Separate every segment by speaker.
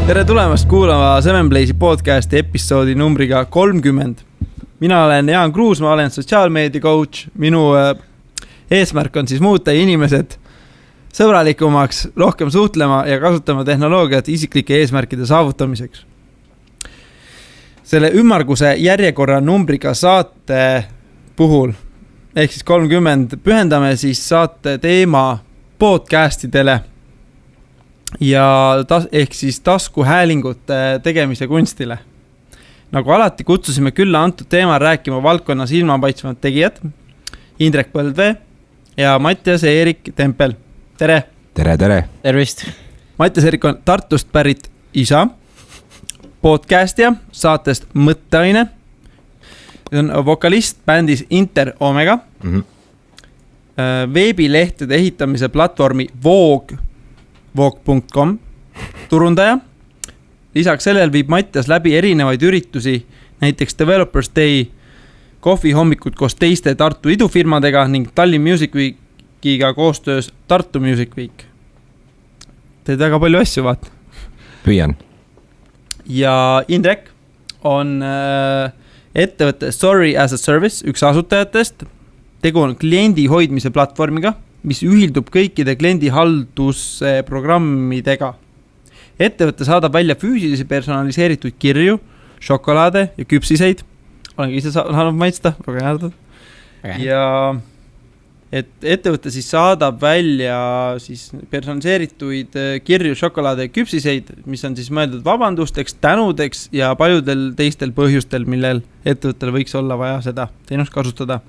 Speaker 1: Tere tulemast kuulama Sevenblaze'i podcasti episoodi numbriga 30. Mina olen Jaan Kruus, ma olen sotsiaalmeedia coach. Minu eesmärk on siis muuta inimesed sõbralikumaks, rohkem suhtlema ja kasutama tehnoloogiat isiklike eesmärkide saavutamiseks. Selle ümmarguse järjekorra numbriga saate puhul, ehk siis 30, pühendame siis saate teema podcastidele ja ehk siis taskuhäälingute tegemise kunstile. Nagu alati kutsusime külla antud teema rääkima valdkonnas ilmapaitsvad tegijad Indrek Põldvee ja Mattias-Erik Tempel. Tere!
Speaker 2: Tere, tere!
Speaker 3: Tervist!
Speaker 1: Mattias-Erik on Tartust pärit isa, podcastija saatest Mõtteaine. See on vokalist bändis Inter Omega, veebilehtede ehitamise platvormi Voog.com turundaja. Lisaks sellel viib Mattias läbi erinevaid üritusi, näiteks Developers Day, kohvi hommikud koos teiste Tartu idufirmadega ning Tallinn Music Weekiga koostöös Tartu Music Week. Teed väga palju asju, vaat.
Speaker 2: Püüan.
Speaker 1: Ja Indrek on ettevõtte Sorry as a Service, üks asutajatest. Tegu on kliendi hoidmise platvormiga, mis ühildub kõikide kliendi haldusprogrammidega. Ettevõte saadab välja füüsilisi personaliseeritud kirju, šokolaade ja küpsiseid. Olengi ise saanud maitsta. Ja ettevõte siis saadab välja siis personaliseerituid kirju, šokolaade ja küpsiseid, mis on siis mõeldud vabandusteks, tänudeks ja paljudel teistel põhjustel, millel ettevõttel võiks olla vaja seda teenust kasutada.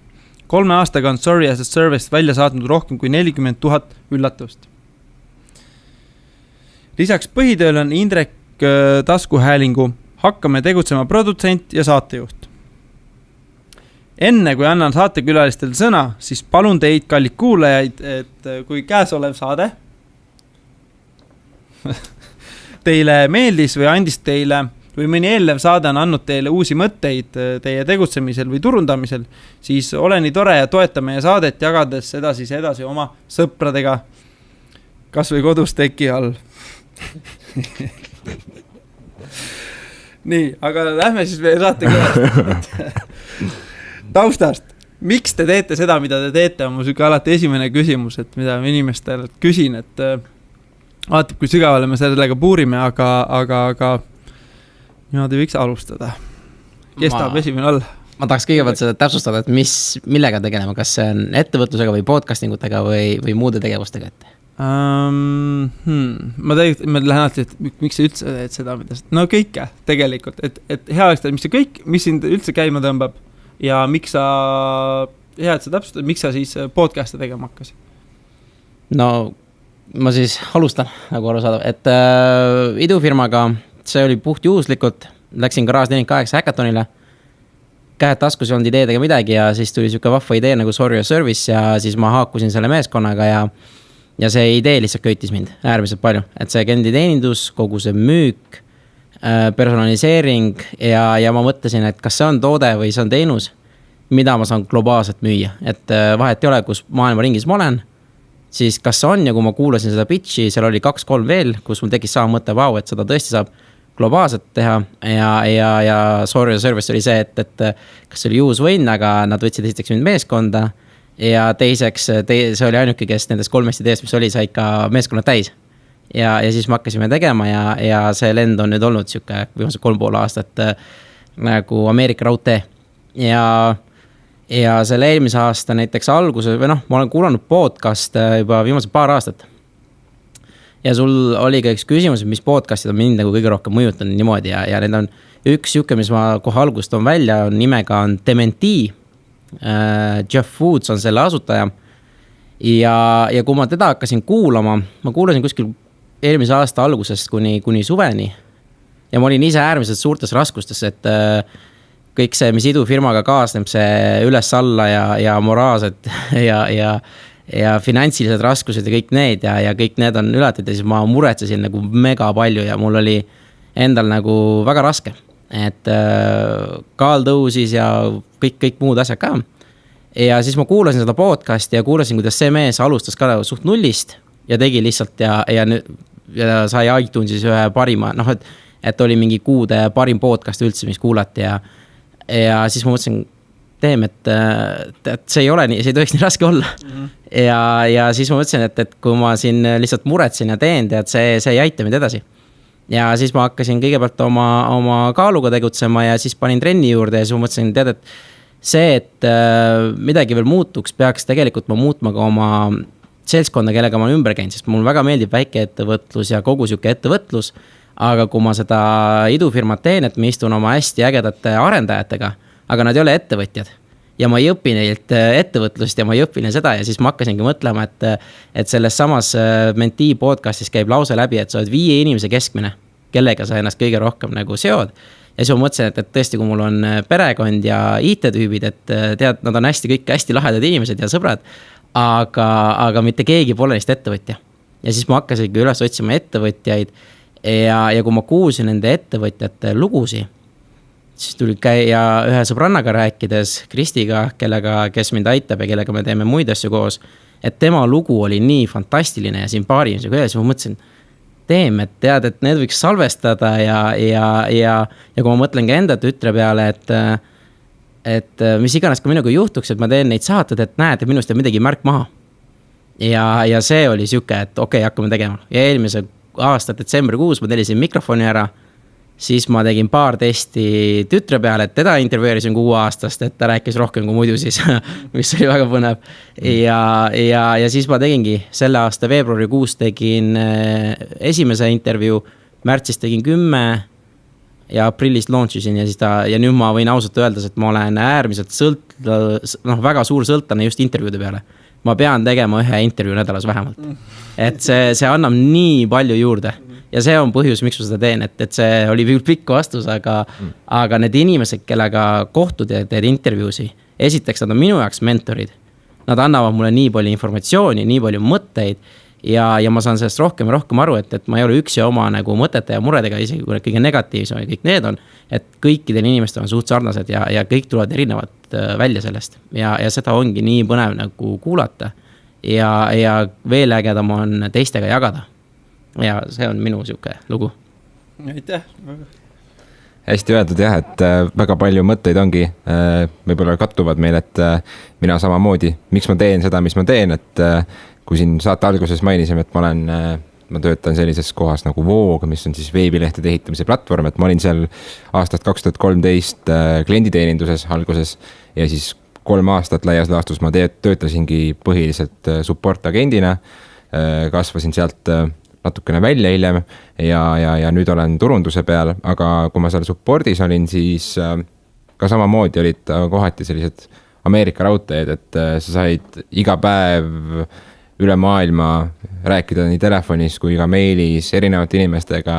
Speaker 1: 3 aastaga on Sorry as a Service välja saatnud rohkem kui 40 000 üllatust. Lisaks põhitööl on Indrek taskuhäälingu Hakkame tegutsema produtsent ja saatejuht. Enne kui annan saatekülalistel sõna, siis palun teid, kallid kuulajaid, et kui käesolev saade teile meeldis või andis teile või mõni eelnev saade on andnud teile uusi mõtteid teie tegutsemisel või turundamisel, siis ole nii tore ja toeta meie saadet, jagades seda siis edasi oma sõpradega, kas või kodus teki all. Nii, aga lähme siis meie saate taustast. Miks te teete seda, mida te teete, on mu süke alati esimene küsimus, et mida inimestel küsin, et vaatab, kui sügavale me sellega puurime, aga niimoodi võiks alustada. Kes tahab esimene olla?
Speaker 3: Ma tahaks kõigepealt seda täpsustada, et millega tegelema, kas see on ettevõtlusega või podcastingutega või muude tegevustega ette? Ma lähen alati, et miks sa üldse teed seda, mida no kõike tegelikult, et hea oleks teed, mis see kõik, mis sind üldse käima tõmbab ja miks sa, hea, et sa täpsustad, miks sa siis podcast'e tegema hakkasid? No ma siis alustan nagu aru saada, et idufirmaga see oli puht juhuslikult, läksin Garage 48 hackathonile, käed taskus ei olnud ideedega midagi ja siis tuli siuke vahva idee nagu Sorry as a Service ja siis ma haakusin selle meeskonnaga ja see idee lihtsalt köitis mind äärmiselt palju, et see klienditeenindus, kogu see müük, personaliseering ja ma mõtlesin, et kas see on toode või see on teenus, mida ma saan globaalselt müüa, et vahet ei ole, kus maailma ringis ma olen, siis kas see on ja kui ma kuulasin seda pitchi, seal oli 2-3 veel, kus mul tekkis sama mõte, et seda tõesti saab globaalselt teha ja Sorry as a Service oli see, et kas see oli juhus võin, aga nad võtsid esiteks mind meeskonda ja teiseks see oli ainuke, kes nendest 3 ideest, mis oli, sai ikka meeskonnad täis ja siis me hakkasime tegema ja see lend on nüüd olnud siuke viimased 3,5 aastat nagu Ameerika raudtee ja selle eelmise aasta näiteks alguse või ma olen kuulanud podcast juba viimased paar aastat ja sul oli ka üks küsimus, mis podcastid on mind nagu kõige rohkem mõjutanud niimoodi ja need on üks siuke, mis ma kohe algust on välja, nimega on Dementi. Jeff Woods on selle asutaja ja kui ma teda hakkasin kuulama, ma kuulasin kuskil eelmise aasta algusest kuni suveni ja ma olin ise äärmiselt suurtes raskustes, et kõik see, mis idufirmaga kaasneb, see üles-alla ja moraalsed ja finantsilised raskused ja kõik need on ületatud ja siis ma muretsesin nagu mega palju ja mul oli endal nagu väga raske.
Speaker 2: et kaal tõusis ja kõik muud asjad ka. Ja siis ma kuulasin seda podcasti ja kuulasin, kuidas see mees alustas ka suht nullist ja tegi lihtsalt ja sai iTunesis ühe parima, et oli mingi kuude parim podcast üldse, mis kuulati ja siis ma mõtlesin, et see ei ole nii, see ei tohiks nii raske olla. Ja siis ma mõtlesin, et kui ma siin lihtsalt muretsin ja teen, see ei aita mind edasi. Ja siis ma hakkasin kõigepealt oma kaaluga tegutsema ja siis panin trenni juurde ja siis ma mõtlesin, et see, et midagi veel muutuks, peaks tegelikult ma muutma ka oma seltskonda, kellega ma ümber käin, sest mul väga meeldib väikeettevõtlus ja kogu siuke ettevõtlus, aga kui ma seda idufirmat teen, et ma istun oma hästi ägedate arendajatega, aga nad ei ole ettevõtjad ja ma ei õpi neilt ettevõtlust ja ma ei õpi neil seda ja siis ma hakkasingi mõtlema, et selles samas Mentee podcastis käib lause läbi, et sa oled 5 inimese keskmine, kellega sa ennast kõige rohkem nagu seod. Ja siis ma mõtlesin, et tõesti, kui mul on perekond ja IT-tüübid, et tead, nad on kõik hästi lahedad inimesed ja sõbrad, aga mitte keegi pole neist ettevõtja. Ja siis ma hakkasingi üles otsima ettevõtjaid ja kui ma kuulsin nende ettevõtjate lugusi, siis tuli käia ühe sõbrannaga rääkides, Kristiga, kes mind aitab ja kellega me teeme muid asju koos, et tema lugu oli nii fantastiline ja simpaariline, siis ma mõtlesin, et tead, et need võiks salvestada ja kui ma mõtlen ka enda tütre peale, et mis iganes ka minuga juhtuks, et ma teen neid saated, et näed, et minust on midagi märk maha. Ja see oli siuke, et okei, hakkame tegema. Ja eelmise aasta detsembrikuus ma tellisin mikrofoni ära, siis ma tegin paar testi tütre peale, et teda intervjueerisin 6 aastast, et ta rääkis rohkem kui muidu siis, mis oli väga põnev. Ja siis ma tegingi selle aasta veebruarikuus tegin esimese intervjuu, märtsis tegin 10 ja aprillis launchisin ja nüüd ma võin ausalt öeldes, et ma olen äärmiselt väga suur sõltlane just intervjuude peale. Ma pean tegema ühe intervjuu nädalas vähemalt. Et see annab nii palju juurde. Ja see on põhjus, miks ma seda teen, et see oli pikk vastus, aga need inimesed, kellega kohtud ja teed intervjuusi, esiteks nad on minu jaoks mentorid. Nad annavad mulle nii palju informatsiooni, nii palju mõtteid ja ma saan sellest rohkem ja rohkem aru, et ma ei ole üksi oma nagu mõtete ja muredega, isegi kui need kõige negatiivsem ja kõik need on, et kõikidel inimestel on suht sarnased ja kõik tulevad erinevad välja sellest ja seda ongi nii põnev nagu kuulata ja veel ägedam on teistega jagada. Ja see on minu siuke lugu.
Speaker 1: Aitäh.
Speaker 4: Hästi öeldud jah, et väga palju mõtteid ongi, võib-olla kattuvad meil, et mina samamoodi, miks ma teen seda, mis ma teen, et kui siin saate alguses mainisime, et ma töötan sellises kohas nagu Voog, mis on siis veebilehtede ehitamise platvorm, et ma olin seal aastast 2013 klienditeeninduses alguses ja siis 3 aastat laias laastus ma töötasingi põhiliselt support agendina, kasvasin sealt natukene välja hiljem ja nüüd olen turunduse peal, aga kui ma seal supportis olin, siis ka samamoodi olid kohati sellised Ameerika raudteed, et sa said iga päev üle maailma rääkida nii telefonis kui ka meilis erinevate inimestega.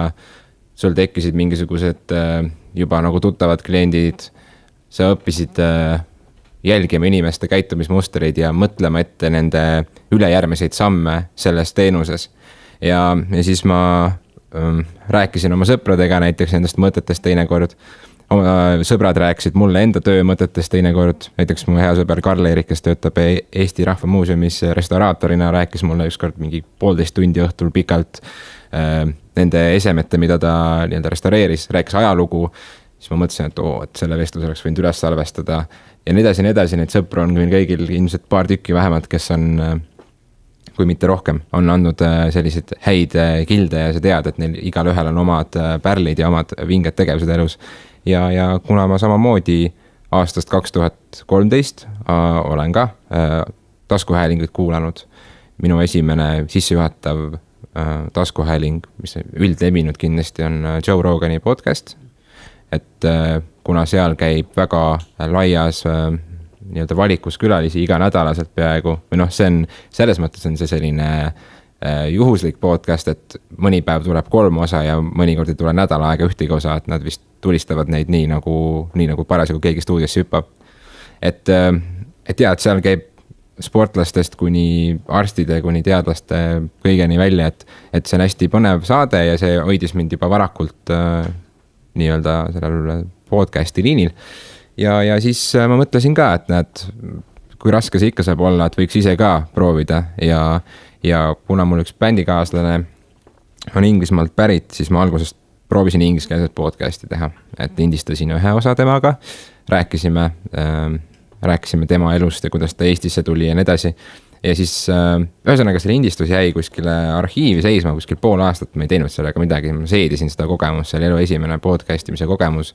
Speaker 4: Sul tekkisid mingisugused juba nagu tuttavad kliendid, sa õppisid jälgima inimeste käitumismustreid ja mõtlema ette nende ülejärgmiseid samme selles teenuses. Ja siis ma rääkisin oma sõpradega näiteks nendest mõtetest teinekord. Oma sõbrad rääkisid mulle enda töömõtetest teinekord. Näiteks mu hea sõber Karl-Erik, kes töötab Eesti Rahva Muuseumis restauraatorina, rääkis mulle ükskord mingi 1,5 tundi õhtul pikalt nende esemete, mida ta restaureeris, rääkis ajalugu. Siis ma mõtlesin, et selle vestluse oleks võinud üles salvestada. Ja nii edasi, neid sõpru on meil kõigil ilmselt paar tükki vähemalt, kes on kui mitte rohkem, on andnud sellised häid kilde ja sa tead, et neil igal ühel on omad pärlid ja omad vinged tegevused elus. Ja kuna ma samamoodi aastast 2013 olen ka taskuhäälinguid kuulanud, minu esimene sissejuhatav taskuhääling, mis üldlevinud kindlasti on Joe Rogani podcast, et kuna seal käib väga laias valikus külalisi iga nädalaselt peaaegu, või see on, selles mõttes on see selline juhuslik podcast, et mõni päev tuleb 3 osa ja mõnikord ei tule nädala aega ühtegi osa, et nad vist tulistavad neid nii nagu parasjagu keegi stuudiosse hüppab. Et jah, et seal käib sportlastest kuni arstide, kuni teadlaste kõigeni välja, et see on hästi põnev saade ja see hoidis mind juba varakult nii-öelda sellel podcast'i liinil. Ja siis ma mõtlesin ka, et näed, kui raske see ikka saab olla, et võiks ise ka proovida ja kuna mul üks bändikaaslane on Inglismaalt pärit, siis ma algusest proovisin ingliskeelset podcast'i teha, et lindistasin ühe osa temaga, rääkisime tema elust ja kuidas ta Eestisse tuli ja nii edasi. Ja siis ühesõnaga see lindistus jäi kuskile arhiivi seisma kuskil pool aastat, ma ei teinud sellega midagi, ma seedisin seda kogemus, see oli elu esimene podcastimise kogemus.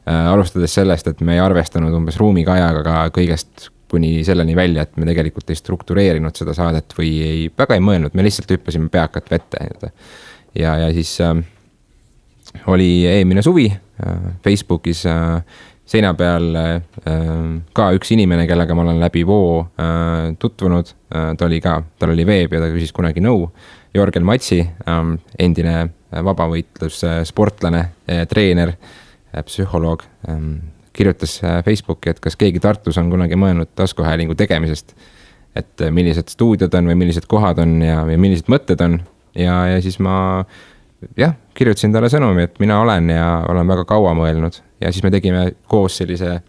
Speaker 4: Alustades sellest, et me ei arvestanud umbes ruumikajaga ka kõigest kuni selleni välja, et me tegelikult ei struktureerinud seda saadet või väga ei mõelnud, me lihtsalt hüppasime peakat vette. Ja siis oli eelmine suvi Facebookis seina peal ka üks inimene, kellega ma olen läbi Voo tutvunud, tal oli veeb ja ta küsis kunagi nõu. Jorgel Matsi, endine vabavõitlus sportlane, treener, psühholoog, kirjutas Facebooki, et kas keegi Tartus on kunagi mõelnud taskuhäälingu tegemisest, et millised stuudiod on või millised kohad on ja millised mõtted on. Ja siis ma kirjutasin talle sõnumi, et mina olen ja olen väga kaua mõelnud. Ja siis me tegime koos sellise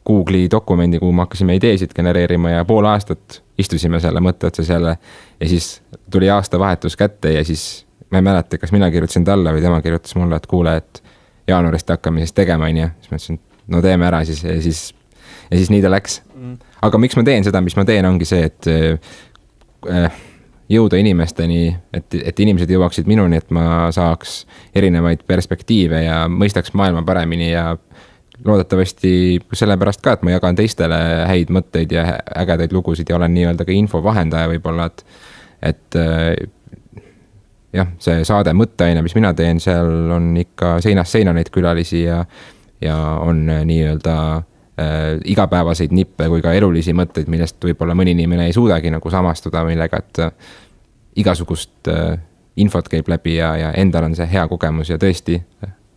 Speaker 4: Google'i dokumendi, kuhu me hakkasime ideesid genereerima ja pool aastat istusime selle mõtte otsa selle. Ja siis tuli aasta vahetus kätte ja siis ma ei mäleta, kas mina kirjutasin talle või tema kirjutas mulle, et kuule, et jaanuarist hakkame siis tegema, ja siis ma ütlesin, no teeme ära siis ja siis nii ta läks. Aga miks ma teen seda, mis ma teen, ongi see, et jõuda inimesteni, et inimesed jõuaksid minuni, et ma saaks erinevaid perspektiive ja mõistaks maailma paremini ja loodetavasti sellepärast ka, et ma jagan teistele häid mõtteid ja ägedaid lugusid ja olen nii-öelda ka infovahendaja võib-olla, et jah, see saade mõtteaine, mis mina teen, seal on ikka seinast seina neid külalisi ja on nii-öelda igapäevaseid nippe kui ka elulisi mõtteid, millest võib-olla mõni inimene ei suudagi nagu samastuda, millega, et igasugust infot käib läbi ja endal on see hea kogemus ja tõesti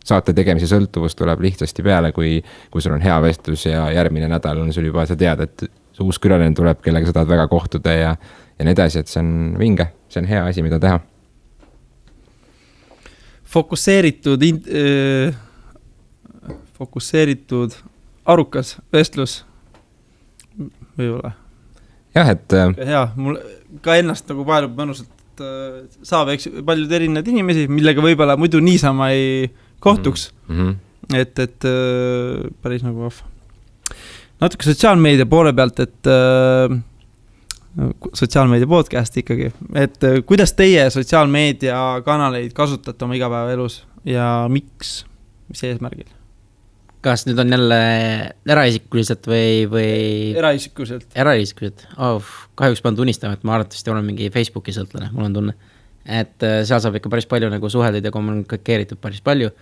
Speaker 4: saate tegemise sõltuvus tuleb lihtsasti peale, kui sul on hea vestlus ja järgmine nädal on sul juba, sa tead, et uus külaline tuleb, kellega sa tahad väga kohtuda ja nii edasi, et see on vinge, see on hea asi, mida teha.
Speaker 1: Fokusseeritud arukas vestlus võib-olla.
Speaker 4: Jah, et
Speaker 1: hea, mul ka ennast nagu palju mõnusalt saab paljud erinevad inimesi, millega võib-olla muidu niisama ei kohtuks. Et päris nagu vahva. Natuke sotsiaalmeedia poole pealt, et sotsiaalmeedia podcast ikkagi, et kuidas teie sotsiaalmeedia kanaleid kasutate oma igapäevaelus ja miks, mis eesmärgil?
Speaker 2: Kas nüüd on jälle eraisikuliselt või?
Speaker 1: Eraisikuliselt.
Speaker 2: Kahjuks pean tunnistama, et ma arvatavasti olen mingi Facebooki sõltlane, mul on tunne. Et seal saab ikka päris palju nagu suheldud ja kommunikeeritud päris palju.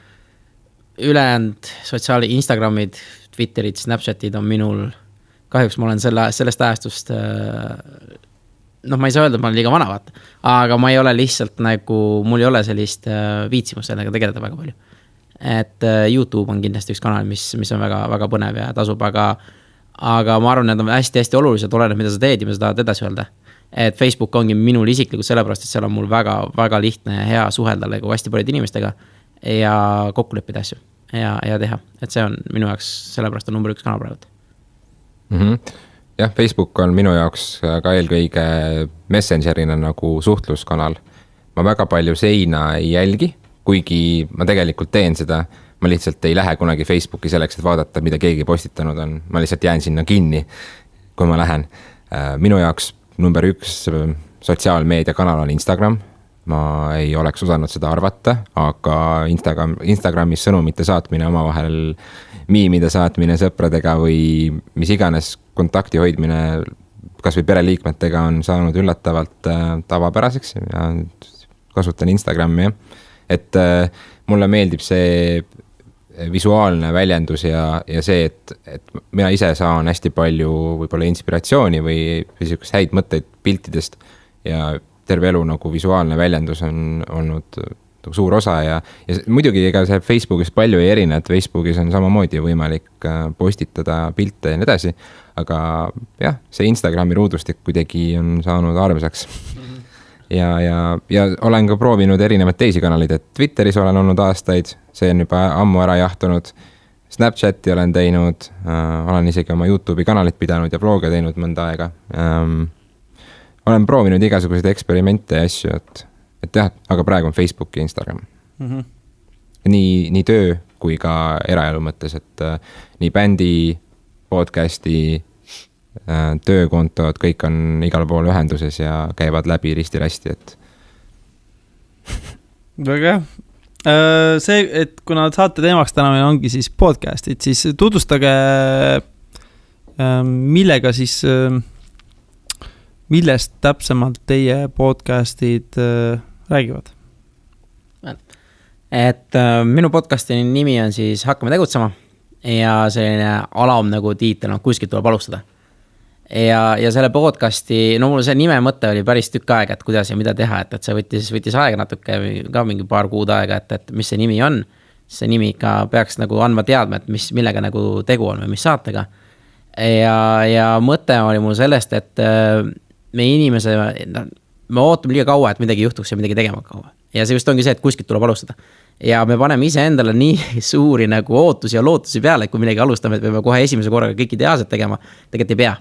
Speaker 2: Ülejäänud Instagramid, Twitterid, Snapchatid on minul. Kahjuks ma olen sellest ajastust, ma ei saa öelda, et ma olen liiga vana vaata, aga ma ei ole lihtsalt nagu, mul ei ole sellist viitsimust sellega tegeleda väga palju. Et YouTube on kindlasti üks kanal, mis on väga, väga põnev ja tasub, aga ma arvan, et on hästi-hästi olulised, oleneb, mida sa teed ja mida sa tahad edasi öelda. Et Facebook ongi minul isiklikult sellepärast, et seal on mul väga, väga lihtne ja hea suhelda nagu hästi paljud inimestega ja kokku leppida asju ja teha. Et see on minu jaoks, sellepärast on number 1 kanal praegu.
Speaker 4: Jah, Facebook on minu jaoks ka eelkõige messengerina nagu suhtluskanal. Ma väga palju seina ei jälgi, kuigi ma tegelikult teen seda, ma lihtsalt ei lähe kunagi Facebooki selleks, et vaadata, mida keegi postitanud on. Ma lihtsalt jään sinna kinni, kui ma lähen. Minu jaoks number 1 sotsiaalmeedia kanal on Instagram. Ma ei oleks osanud seda arvata, aga Instagramis sõnumite saatmine omavahel, miimide saatmine sõpradega või mis iganes kontakti hoidmine kas või pereliikmetega on saanud üllatavalt tavapäraseks ja kasutan Instagrami. Et mulle meeldib see visuaalne väljendus ja see, et mina ise saan hästi palju võib-olla inspiratsiooni või selliseks häid mõtteid piltidest ja terve elu nagu visuaalne väljendus on olnud suur osa ja muidugi ega see Facebookis palju ei erine, et Facebookis on samamoodi võimalik postitada pilte ja nii edasi, aga jah, see Instagrami ruudustik kuidagi on saanud armsaks. ja olen ka proovinud erinevaid teisi kanaleid, et Twitteris olen olnud aastaid, see on juba ammu ära jahtunud. Snapchati olen teinud, olen isegi oma YouTube'i kanalit pidanud ja vloge teinud mõnda aega. Olen proovinud igasuguseid eksperimente ja asju, et jah, aga praegu on Facebook ja Instagram. Nii töö kui ka eraelu mõttes, et nii bändi, podcasti, töökontod, kõik on igal pool ühenduses ja käivad läbi risti-rästi, et.
Speaker 1: Väga hea. See, et kuna saate teemaks täna meil ongi siis podcastid, siis tutvustage millega siis, millest täpsemalt teie podcastid räägivad?
Speaker 2: Et minu podcasti nimi on siis Hakkame tegutsema ja selline alam nagu tiitel on kuskilt tuleb alustada. Ja selle podcasti, no mul see nime mõte oli päris tükk aega, et kuidas ja mida teha, et see võttis aega natuke, ka mingi paar kuud aega, et mis see nimi on. See nimi ikka peaks nagu andma teadma, et millega nagu tegu on või mis saatega. Ja mõte oli mul sellest, et me inimese, me ootame liiga kaua, et midagi juhtuks ja midagi tegema kaua. Ja see just ongi see, et kuskilt tuleb alustada. Ja me paneme ise endale nii suuri nagu ootusi ja lootusi peale, et kui midagi alustame, et me kohe esimese korraga kõik ideaalselt tegema, tegelikult ei pea.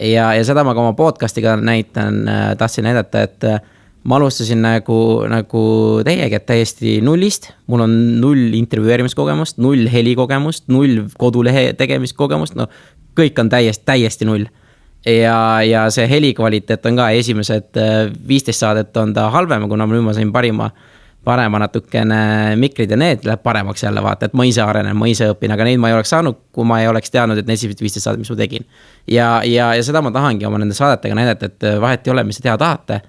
Speaker 2: Ja seda ma ka oma podcastiga tahtsin näidata, et ma alustasin nagu teiegi, et täiesti nullist. Mul on 0 intervjueerimiskogemust, 0 helikogemust, 0 kodulehe tegemiskogemust, no kõik on täiesti 0. Ja see helikvaliteet on ka esimesed 15 saadet on ta halvem, kuna ma sain parema natukene mikrid ja need läheb paremaks jälle vaata, et ma ise arenen, ma ise õpin, aga neid ma ei oleks saanud, kui ma ei oleks teadnud, et need 15 saadet, mis ma tegin. Ja seda ma tahangi oma nende saadetega näidata, et vahet ei ole, mis te teha tahate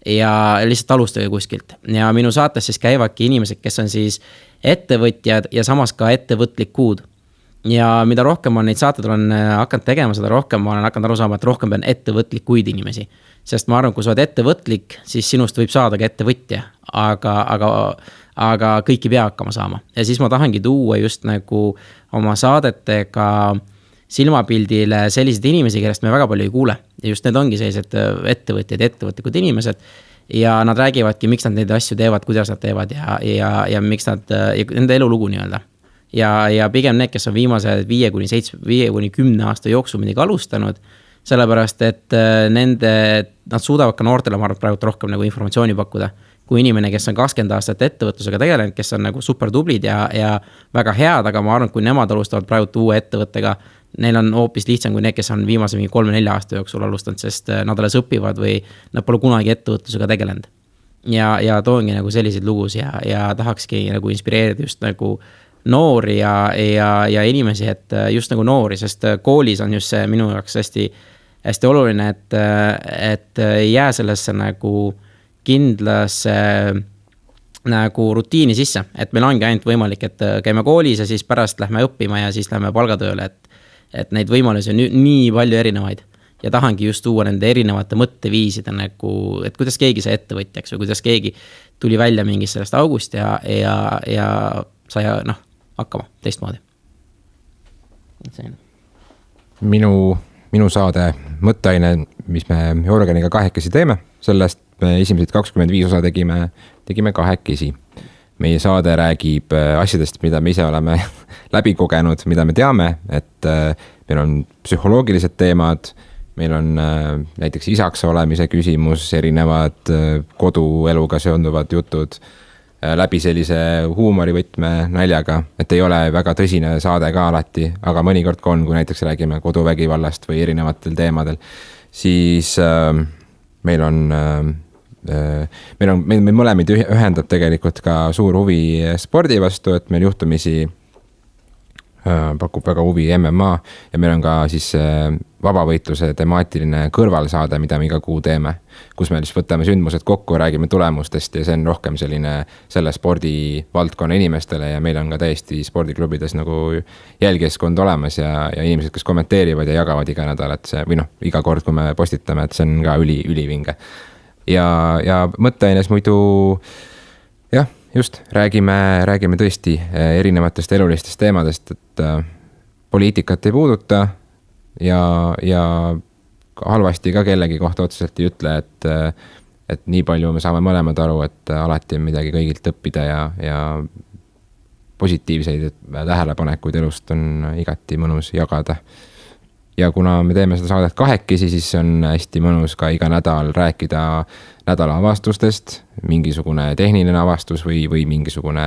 Speaker 2: ja lihtsalt alustage kuskilt. Ja minu saates siis käivadki inimesed, kes on siis ettevõtjad ja samas ka ettevõtlikud. Ja mida rohkem ma neid saated olen hakanud tegema, seda rohkem ma olen hakanud aru saama, et rohkem pean ettevõtlikuid inimesi. Sest ma arvan, kui sa oled ettevõtlik, siis sinust võib saada ka ettevõtja, aga kõik ei pea hakkama saama. Ja siis ma tahangi tuua just nagu oma saadetega silmapildile sellised inimesi, kellest me väga palju ei kuule. Ja just need ongi sellised ettevõtjad, ettevõtlikud inimesed. Ja nad räägivadki, miks nad neid asju teevad, kuidas nad teevad ja miks nad, nende elulugu nii-öelda. Ja pigem need, kes on viimase 5-10 aasta jooksul midagi alustanud, sellepärast, et nad suudavad ka noortele, ma arvan, praegu rohkem nagu informatsiooni pakkuda. Kui inimene, kes on 20 aastat ettevõtlusega tegelenud, kes on nagu super tublid ja väga head, aga ma arvan, kui nemad alustavad praegu uue ettevõttega, neil on hoopis lihtsam kui need, kes on viimase 3-4 aasta jooksul alustanud, sest nad alles õpivad või nad pole kunagi ettevõtlusega tegelenud. Ja toongi nagu selliseid lugus ja tahakski nagu inspireerida just nagu noori ja inimesi, et just nagu noori, sest koolis on just see minu jaoks hästi oluline, et ei jää sellesse nagu kindlasse nagu rutiini sisse, et meil ongi ainult võimalik, et käime koolis ja siis pärast lähme õppima ja siis lähme palgatööle, et neid võimalusi on nii palju erinevaid ja tahangi just tuua nende erinevate mõtteviiside nagu, et kuidas keegi sai ettevõtjaks või kuidas keegi tuli välja mingist sellest august ja sai hakkama teistmoodi.
Speaker 4: Minu saade mõtteaine, mis me Jörgeniga kahekesi teeme, sellest me esimesed 25 osa tegime kahekesi. Meie saade räägib asjadest, mida me ise oleme läbi kogenud, mida me teame, et meil on psühholoogilised teemad, meil on näiteks isaks olemise küsimus, erinevad kodueluga seonduvad jutud, läbi sellise huumorivõtme naljaga, et ei ole väga tõsine saade ka alati, aga mõnikord ka on, kui näiteks räägime koduvägivallast või erinevatel teemadel, siis meil mõlemid ühendab tegelikult ka suur huvi spordi vastu, et meil juhtumisi pakub väga huvi MMA ja meil on ka siis vabavõitluse temaatiline kõrvalsaade, mida me iga kuu teeme, kus me siis võtame sündmused kokku, räägime tulemustest ja see on rohkem selline selle spordivaldkonna inimestele ja meil on ka täiesti spordiklubides nagu jälgijaskond olemas ja inimesed, kes kommenteerivad ja jagavad iga nädal, et see, või iga kord, kui me postitame, et see on ka ülivinge. Ja mõtteaines muidu jah, just räägime tõesti erinevatest elulistest teemadest, et poliitikat ei puuduta ja halvasti ka kellegi kohta otseselt ei ütle, et nii palju me saame mõlemad aru, et alati on midagi kõigilt õppida ja positiivseid tähelepanekuid elust on igati mõnus jagada. Ja kuna me teeme seda saadet kahekesi, siis on hästi mõnus ka iga nädal rääkida nädala avastustest, mingisugune tehniline avastus või mingisugune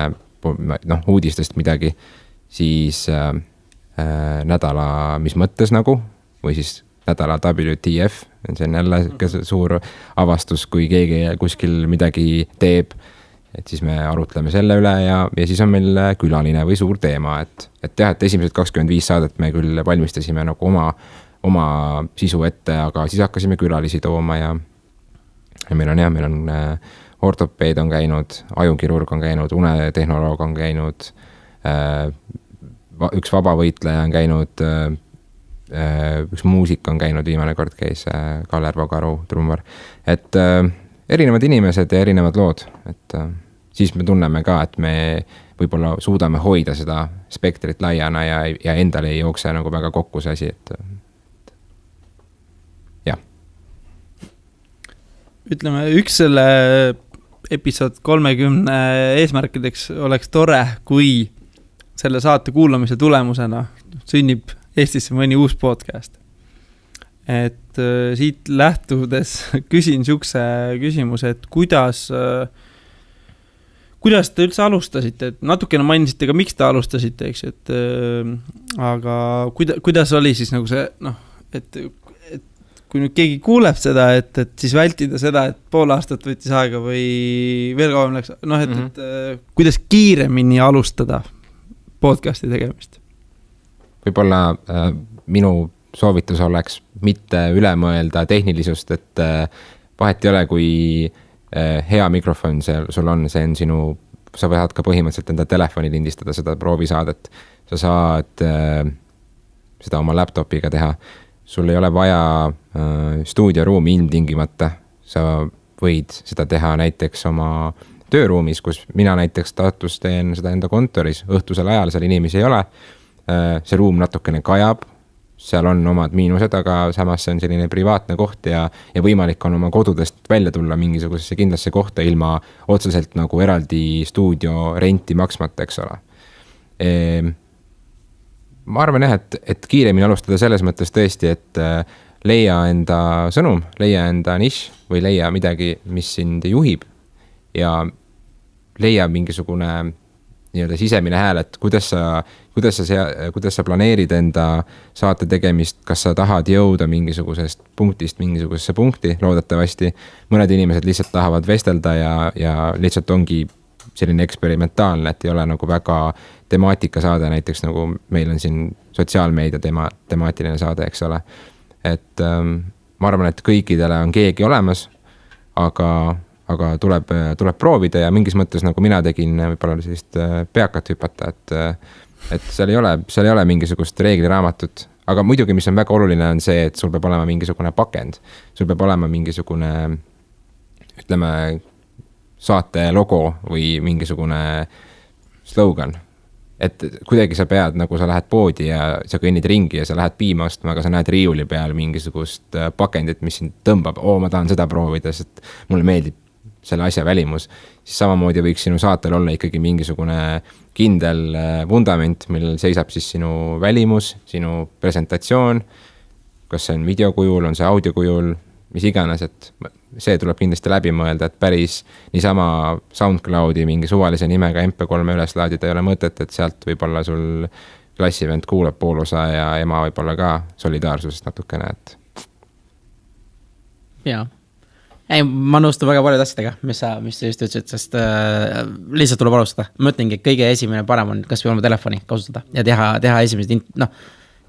Speaker 4: uudistest midagi, siis nädala mis mõttes nagu, või siis nädala WTF, see on jälle suur avastus, kui keegi kuskil midagi teeb, et siis me arutleme selle üle ja siis on meil külaline või suur teema, et esimesed 25 saadet me küll valmistasime nagu oma sisu ette, aga siis hakkasime külalisi tooma ja meil on ortopeed on käinud, ajukirurg on käinud, unetehnoloog on käinud, üks vabavõitleja on käinud, üks muusik on käinud, viimane kord käis Kaller Vagaru, trummar, et erinevad inimesed ja erinevad lood, et siis me tunneme ka, et me võib-olla suudame hoida seda spektrit laiana ja endale ei jookse nagu väga kokku see asi, et jah.
Speaker 1: Ütleme, üks selle episood 30 eesmärkideks oleks tore, kui selle saate kuulamise tulemusena sünnib Eestisse mõni uus podcast. Et siit lähtudes küsin sihukese küsimuse, et kuidas te üldse alustasite, et natukene mainisite ka, miks te alustasite, eks, et aga kuidas oli siis nagu see, et kui nüüd keegi kuuleb seda, et siis vältida seda, et pool aastat võttis aega või veel kauem läks, et kuidas kiiremini alustada podcasti tegemist?
Speaker 4: Võib-olla minu soovitus oleks mitte üle mõelda tehnilisust, et vahet ei ole, kui hea mikrofon sul on, see on sinu, sa võid ka põhimõtteliselt enda telefoni lindistada seda proovisaadet. Sa saad seda oma laptopiga teha. Sul ei ole vaja stuudioruumi ilmtingimata. Sa võid seda teha näiteks oma tööruumis, kus mina näiteks Tartus teen seda enda kontoris. Õhtusel ajal seal inimesi ei ole. See ruum natukene kajab. Seal on omad miinused, aga samas see on selline privaatne koht ja võimalik on oma kodudest välja tulla mingisugusesse kindlasse kohta ilma otseselt nagu eraldi stuudio renti maksmata, eks ole. Ma arvan jah, et kiiremini alustada selles mõttes tõesti, et leia enda sõnum, leia enda nišš või leia midagi, mis sind juhib ja leia mingisugune nii-öelda sisemine hääl, et kuidas sa planeerid enda saate tegemist, kas sa tahad jõuda mingisugusest punktist mingisugusesse punkti, loodetavasti. Mõned inimesed lihtsalt tahavad vestelda ja lihtsalt ongi selline eksperimentaalne, et ei ole nagu väga temaatika saade, näiteks nagu meil on siin sotsiaalmeedia temaatiline saade, eks ole. Et ma arvan, et kõikidele on keegi olemas, aga tuleb proovida ja mingis mõttes nagu mina tegin võib-olla sellist peakat hüpata, et seal ei ole mingisugust reegliraamatut, aga muidugi, mis on väga oluline, on see, et sul peab olema mingisugune pakend, sul peab olema mingisugune, ütleme, saate logo või mingisugune slogan, et kuidagi sa pead, nagu sa lähed poodi ja sa kõnnid ringi ja sa lähed piima ostma, aga sa näed riiuli peal mingisugust pakendit, mis sind tõmbab, ma tahan seda proovida, sest mulle meeldib selle asja välimus, siis samamoodi võiks sinu saatel olla ikkagi mingisugune kindel vundament, millel seisab siis sinu välimus, sinu presentatsioon, kas see on videokujul, on see audiokujul, mis iganes, et see tuleb kindlasti läbi mõelda, et päris niisama SoundCloudi mingi suvalise nimega MP3 üles laadida ei ole mõtet, et sealt võib-olla sul klassivend kuuleb pool osa ja ema võib-olla ka solidaarsusest natukene, et
Speaker 2: jaa. Ei, ma nõustun väga palju asjadega, mis sa just ütlesid, sest lihtsalt tuleb alustada. Ma mõtlengi, et kõige esimene parem on kas või oma telefoni kasutada ja teha esimesed,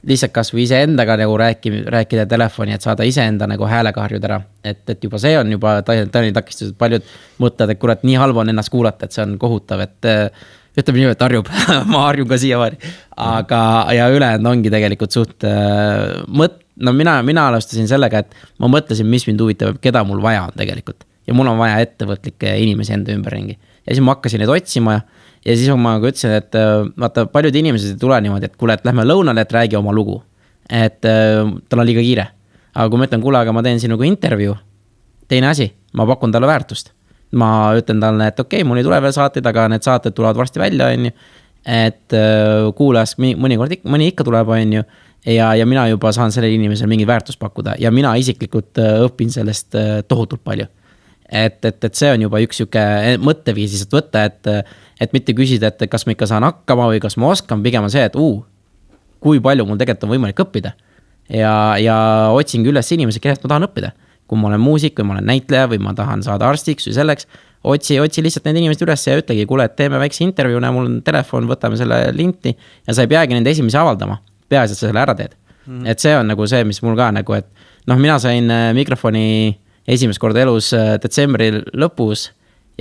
Speaker 2: lihtsalt kas või ise endaga nagu rääkida telefoni, et saada ise enda nagu häälega harjuda ära. Et juba see on juba tõenäoliselt takistus, et paljud mõtlevad, et kurat, nii halb on ennast kuulata, et see on kohutav, et ütleme nii, et harjub, ma harjun ka siiamaani. Aga ja ülejäänud ongi tegelikult suht mina alustasin sellega, et ma mõtlesin, mis mind huvitab, keda mul vaja on tegelikult. Ja mul on vaja ettevõtlikke inimesi enda ümberringi. Ja siis ma hakkasin neid otsima ja siis ma ütlesin, et vaata, paljud inimesed ei tule niimoodi, et kuule, et lähme lõunale, et räägi oma lugu. Et tal on liiga kiire. Aga kui ma ütlen, kuule, aga ma teen sinuga intervjuu, teine asi, ma pakun talle väärtust. Ma ütlen talle, et okei, mul ei tule veel saateid, aga need saated tulevad varsti välja, on ju. Et kuulajas mõni ikka tuleb, on ju. Ja mina juba saan sellele inimesele mingi väärtust pakkuda ja mina isiklikult õpin sellest tohutult palju. Et see on juba üks siuke mõtteviis lihtsalt võtta, et mitte küsida, et kas ma ikka saan hakkama või kas ma oskan, pigem on see, et kui palju mul tegelikult on võimalik õppida. Ja otsingi üles inimesi, kellest ma tahan õppida. Kui ma olen muusik või ma olen näitleja või ma tahan saada arstiks või selleks, otsi lihtsalt need inimesed üles ja ütlegi, kuule, et teeme väikse intervjuu, mul on telefon, võtame selle linti ja sa ei peagi nende esimesi avaldama, peaasi, et sa selle ära teed. Et see on nagu see, mis mul ka nagu, et mina sain mikrofoni esimest korda elus detsembri lõpus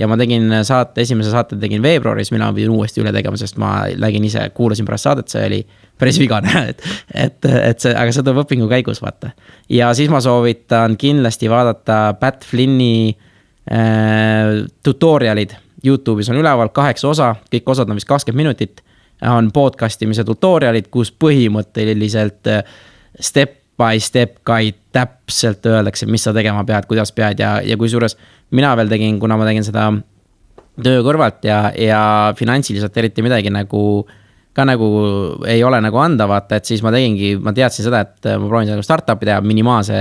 Speaker 2: ja ma tegin esimese saate tegin veebruaris, mina pidin uuesti üle tegema, sest ma lägin ise, kuulasin pärast saadet, see oli päris vigane, et see, aga see tuleb õpingu käigus, vaata. Ja siis ma soovitan kindlasti vaadata Pat Flinni tutorialid. YouTube'is on üleval 8 osa, kõik osad on vist 20 minutit, on podcastimise tutorialid, kus põhimõtteliselt step by step guide täpselt öeldakse, mis sa tegema pead, kuidas pead ja kui suures mina veel tegin, kuna ma tegin seda töö kõrvalt ja finantsiliselt eriti midagi nagu ei ole nagu anda, vaata, et siis ma teadsin seda, et ma proovin seda startupi teha minimaalse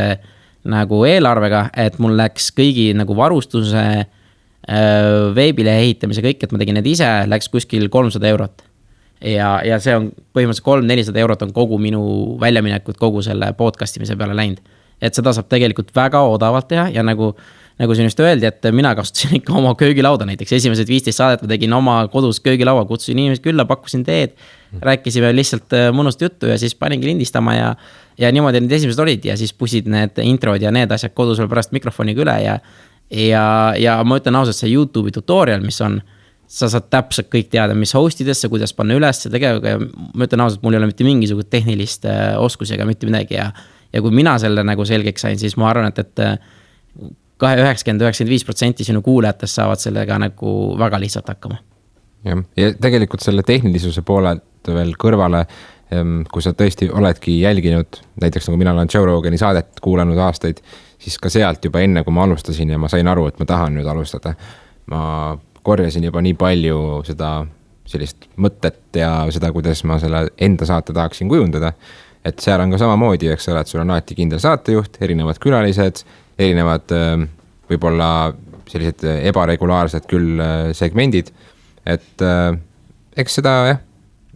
Speaker 2: nagu eelarvega, et mul läks kõigi nagu varustuse veebile ehitamise kõik, et ma tegin need ise, läks kuskil 300 eurot. Ja see on põhimõtteliselt 300-400 eurot on kogu minu väljaminekut kogu selle podcastimise peale läinud. Et seda saab tegelikult väga odavalt teha ja nagu siin just öeldi, et mina kasutasin ikka oma köögilauda näiteks. Esimesed 15 saadet ma tegin oma kodus köögilaua, kutsusin inimesed külla, pakkusin teed, rääkisime lihtsalt mõnust juttu ja siis paningi lindistama ja niimoodi need esimesed olid ja siis pusid need introd ja need asjad kodus veel pärast mikrofoniga üle ja ma ütlen ausalt, see YouTube'i tutorial, mis on sa saad täpselt kõik teada, mis hostidesse, kuidas panna üles tegevega ja ma ütlen ausalt, mul ei ole mitte mingisugust tehnilist oskusi ega mitte midagi ja kui mina selle nagu selgeks sain, siis ma arvan, et 90-95% sinu kuulajatest saavad sellega nagu väga lihtsalt hakkama.
Speaker 4: Ja tegelikult selle tehnilisuse poolelt veel kõrvale, kui sa tõesti oledki jälginud, näiteks nagu mina olen Joe Rogani saadet kuulanud aastaid, siis ka sealt juba enne, kui ma alustasin ja ma sain aru, et ma tahan nüüd alustada, ma korjasin juba nii palju seda sellist mõtet ja seda, kuidas ma selle enda saate tahaksin kujundada, et seal on ka samamoodi, eks ole, et sul on alati kindel saatejuht, erinevad külalised, erinevad võib-olla sellised ebaregulaarsed küll segmendid, et eks seda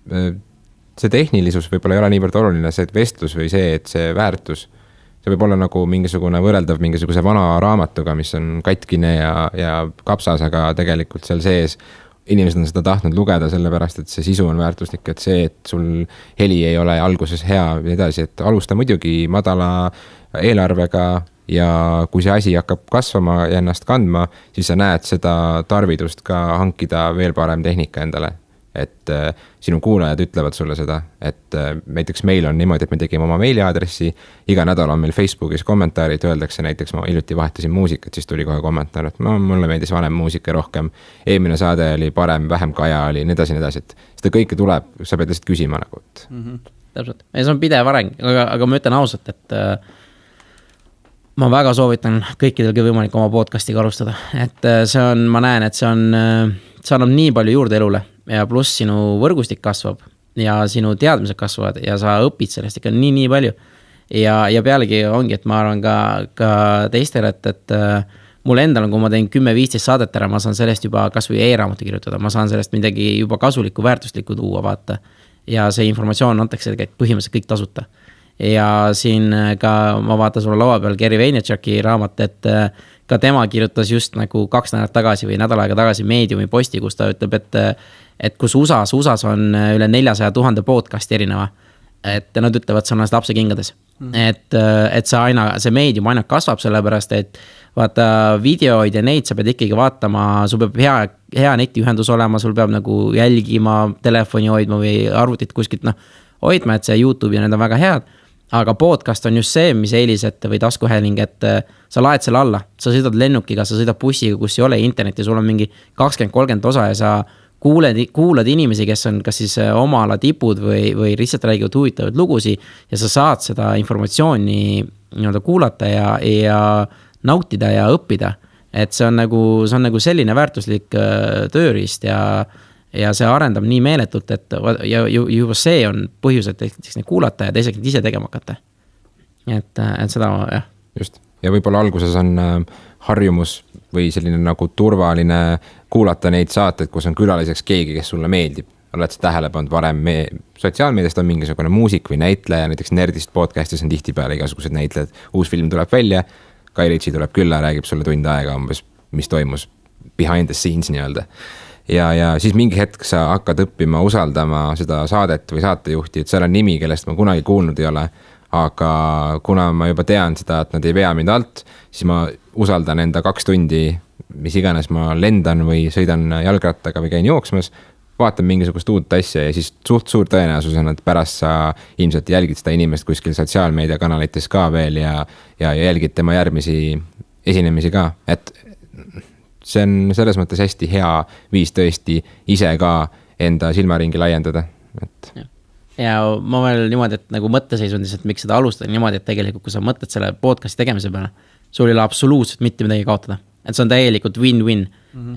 Speaker 4: see tehnilisus võib-olla ei ole niivõrd oluline, see vestlus või see, et see väärtus, see võib olla nagu mingisugune võrreldav mingisuguse vana raamatuga, mis on katkine ja kapsas, aga tegelikult seal sees inimesed on seda tahtnud lugeda sellepärast, et see sisu on väärtuslik, et see, et sul heli ei ole alguses hea või edasi, et alusta muidugi madala eelarvega ja kui see asi hakkab kasvama ja ennast kandma, siis sa näed seda tarvidust ka hankida veel parem tehnika endale. Et sinu kuulajad ütlevad sulle seda, et näiteks meil on niimoodi, et me tegime oma meiliaadressi, iga nädal on meil Facebookis kommentaarid, öeldakse näiteks ma hiljuti vahetasin muusikat, siis tuli kohe kommentaar, et mulle meeldis vanem muusika rohkem, eelmine saade oli parem, vähem kaja oli, nii edasi, et seda kõike tuleb, sa pead lihtsalt küsima nagu.
Speaker 2: Täpselt, ja see on pidev areng, aga ma ütlen ausalt, et ma väga soovitan kõikidel võimalik oma podcastiga alustada, et see on, ma näen, et see annab nii palju juurde elule ja pluss sinu võrgustik kasvab ja sinu teadmised kasvavad ja sa õpid sellest ikka nii palju. Ja pealegi ongi, et ma arvan ka teistele, et mul endal on, kui ma teen 10-15 saadet ära, ma saan sellest juba kas või e-raamatu kirjutada, ma saan sellest midagi juba kasulikku, väärtuslikku tuua, vaata. Ja see informatsioon antakse põhimõtteliselt kõik tasuta. Ja siin ka ma vaatan sulle laua peal Gary Vaynerchuki raamat, et ka tema kirjutas just nagu 2 nädalat tagasi või nädal aega tagasi Mediumi posti, kus ta ütleb, et kus USAs on üle 400 000 podcasti erineva, et nad ütlevad, see on lapse kingades. Et see Medium aina kasvab sellepärast, et vaata videoid ja neid sa pead ikkagi vaatama, sul peab hea netiühendus olema, sul peab nagu jälgima, telefoni hoidma või arvutit kuskilt hoidma, et see YouTube ja need on väga head. Aga podcast on just see, mis eelised või taskuhääling, et sa laed selle alla, sa sõidad lennukiga, sa sõidad bussiga, kus ei ole internetti, sul on mingi 20-30 osa ja sa kuulad inimesi, kes on kas siis oma ala tipud või lihtsalt räägivad huvitavaid lugusi ja sa saad seda informatsiooni kuulata ja nautida ja õppida. et see on nagu selline väärtuslik tööriist ja see arendab nii meeletult, et ja juba see on põhjus, et neid kuulata ja teiseks ise tegema hakata. Et seda jah.
Speaker 4: Just, ja võib-olla alguses on harjumus või selline nagu turvaline kuulata neid saateid, kus on külaliseks keegi, kes sulle meeldib. Oled sa tähele pannud varem, sotsiaalmeediast on mingisugune muusik või näitleja, näiteks Nerdist podcastis on tihtipeale igasugused näitlejad, uus film tuleb välja, Guy Ritchie tuleb külla, räägib sulle tund aega umbes, mis toimus behind the scenes nii-öelda. Ja siis mingi hetk sa hakkad õppima usaldama seda saadet või saatejuhti, et seal on nimi, kellest ma kunagi kuulnud ei ole, aga kuna ma juba tean seda, et nad ei vea mind alt, siis ma usaldan enda 2 tundi, mis iganes ma lendan või sõidan jalgrattaga või käin jooksmas, vaatan mingisugust uut asja ja siis suht suur tõenäosus on, et pärast sa ilmselt jälgid seda inimest kuskil sotsiaalmeediakanalites ka veel ja jälgid tema järgmisi esinemisi ka, et see on selles mõttes hästi hea viis tõesti ise ka enda silmaringi laiendada. Et.
Speaker 2: Ja ma veel niimoodi, et nagu mõtteseisundis, et miks seda alustada niimoodi, et tegelikult kui sa mõtled selle podcasti tegemise peale, sul ei ole absoluutselt mitte midagi kaotada. Et see on täielikult win-win.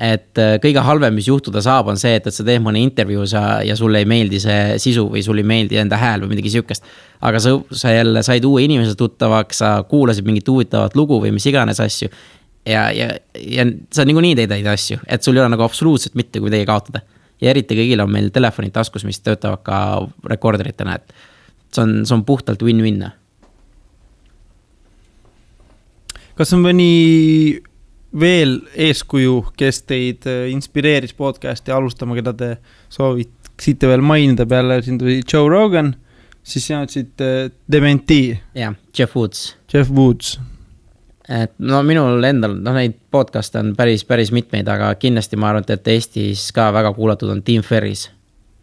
Speaker 2: Et kõige halvem, mis juhtuda saab, on see, et sa teed mõne intervjuu ja sulle ei meeldi see sisu või sul ei meeldi enda hääl või midagi sihukest. Aga sa jälle said uue inimese tuttavaks, sa kuulasid mingit huvitavat lugu või mis iganes asju. Ja sa niikuinii teed asju, et sul ei ole nagu absoluutselt mitte kui midagi kaotada. Ja eriti kõigil on meil telefonid taskus, mis töötavad ka rekorderitena, et see on puhtalt win-win.
Speaker 1: Kas on mõni veel eeskuju, kes teid inspireeris podcasti alustama, keda te sooviksite veel mainida peale, siin tuli Joe Rogan, siis sina ütlesid Dementi.
Speaker 2: Jah, Jeff
Speaker 1: Woods.
Speaker 2: Et no minul endal, neid podcast on päris mitmeid, aga kindlasti ma arvan, et Eestis ka väga kuulatud on Tim Ferris.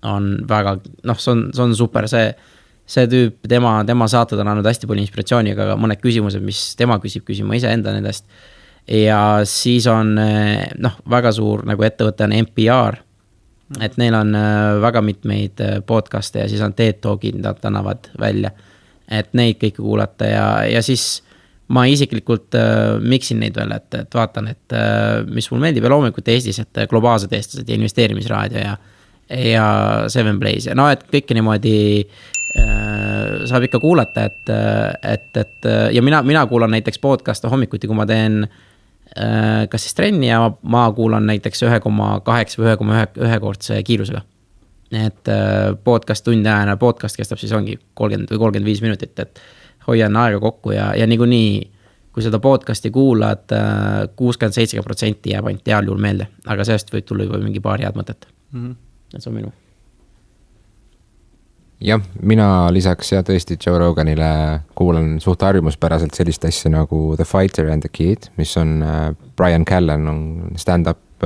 Speaker 2: On väga, see on super, see tüüp, tema saated on andnud hästi palju inspiratsiooni, aga mõned küsimused, mis tema küsima ise enda nendest. Ja siis on väga suur nagu ettevõte on NPR, et neil on väga mitmeid podcaste ja siis on TED Talkid, nad annavad välja, et neid kõike kuulata ja siis ma isiklikult miksin neid veel, et vaatan, et mis mul meeldib ja loomulikult Eestis, et globaalsed eestlased ja investeerimisraadio ja Seven Blaze ja et kõike niimoodi saab ikka kuulata, et ja mina kuulan näiteks podcasta hommikuti, kui ma teen kas siis trenni ja ma kuulan näiteks 1,8 või 1,1 kordse kiirusega. Et podcast tundi ajana, podcast kestab siis ongi 30 või 35 minutit, et hoian aega kokku ja niikuinii, kui seda podcasti kuulad, 67% jääb ainult heal juhul meelde, aga sellest võib tulla juba mingi paar head mõtet. Et see on minu.
Speaker 4: Jah, mina lisaks tõesti Joe Roganile kuulan suht harjumuspäraselt sellist asja nagu The Fighter and the Kid, mis on Brian Callen, on stand-up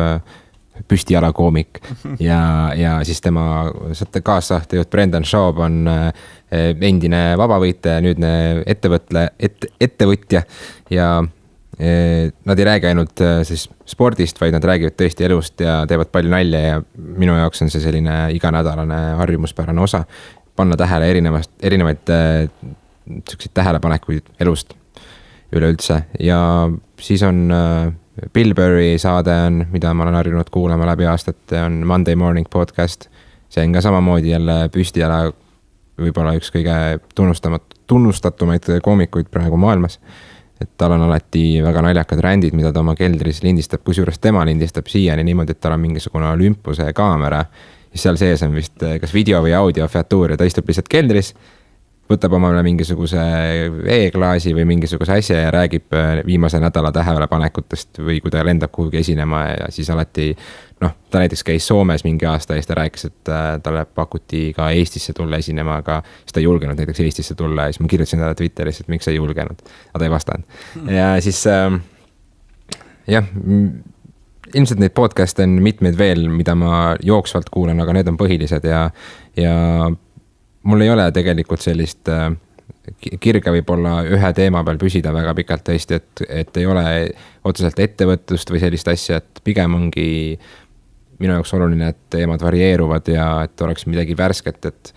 Speaker 4: püstijalakoomik ja siis tema kaassahtejuht Brendan Schaub on endine vabavõitja ja nüüdne ettevõtja ja nad ei räägi ainult siis spordist, vaid nad räägivad tõesti elust ja teevad palju nalja ja minu jaoks on see selline iganädalane harjumuspärane osa panna tähele erinevaid tähelepanekuid elust üleüldse ja siis on Bill Burry saade on, mida ma olen harjunud kuulama läbi aastate, on Monday Morning Podcast. See on ka samamoodi jälle püstijala võib-olla üks kõige tunnustatumaid koomikuid praegu maailmas. Et tal on alati väga naljakad rändid, mida ta oma keldris lindistab, kusjuures tema lindistab siiani niimoodi, et tal on mingisugune Olympuse kaamera. Ja seal sees on vist kas video või audio featuur ja ta istub lihtsalt keldris, võtab omale mingisuguse veeklaasi või mingisuguse asja ja räägib viimase nädala tähelepanekutest või kui ta lendab kuhugi esinema ja siis alati, ta näiteks käis Soomes mingi aasta ja siis ta rääkis, et talle pakuti ka Eestisse tulla esinema, aga siis ta ei julgenud näiteks Eestisse tulla ja siis ma kirjutasin talle Twitteris, et miks sa ei julgenud, aga ta ei vastanud. Ja siis ilmselt neid podcaste on mitmeid veel, mida ma jooksvalt kuulan, aga need on põhilised ja mul ei ole tegelikult sellist kirge võib-olla ühe teema peal püsida väga pikalt tõesti, et ei ole otseselt ettevõtlust või sellist asja, et pigem ongi minu jaoks oluline, et teemad varieeruvad ja et oleks midagi värsket, et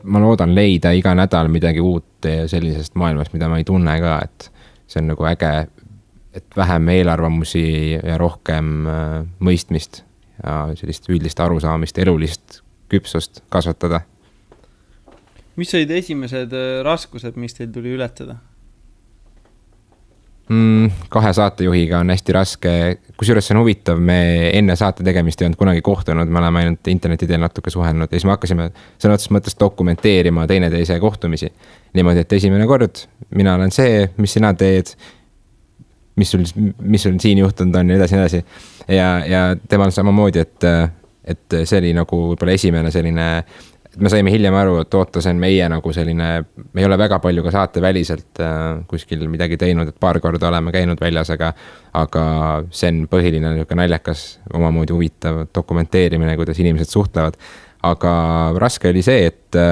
Speaker 4: ma loodan leida iga nädal midagi uut sellisest maailmast, mida ma ei tunne ka, et see on nagu äge et vähem eelarvamusi ja rohkem mõistmist ja sellist üldist arusaamist, elulist küpsust kasvatada.
Speaker 1: Mis olid esimesed raskused, mis teil tuli ületada?
Speaker 4: 2 saatejuhiga on hästi raske, kusjuures see on huvitav, me enne saate tegemist ei olnud kunagi kohtunud, me oleme ainult interneti teel natuke suhelnud ja siis me hakkasime sõna otseses mõttes dokumenteerima teineteise kohtumisi. Niimoodi, et esimene kord, mina olen see, mis sina teed, mis sul siin juhtunud on ja edasi. Ja temal samamoodi, et see oli nagu võib-olla esimene selline, et me saime hiljem aru, et oota, see on meie nagu selline, me ei ole väga palju ka saate väliselt kuskil midagi teinud, et paar korda oleme käinud väljas, aga see on põhiline naljakas, omamoodi huvitav dokumenteerimine, kuidas inimesed suhtlevad. Aga raske oli see, et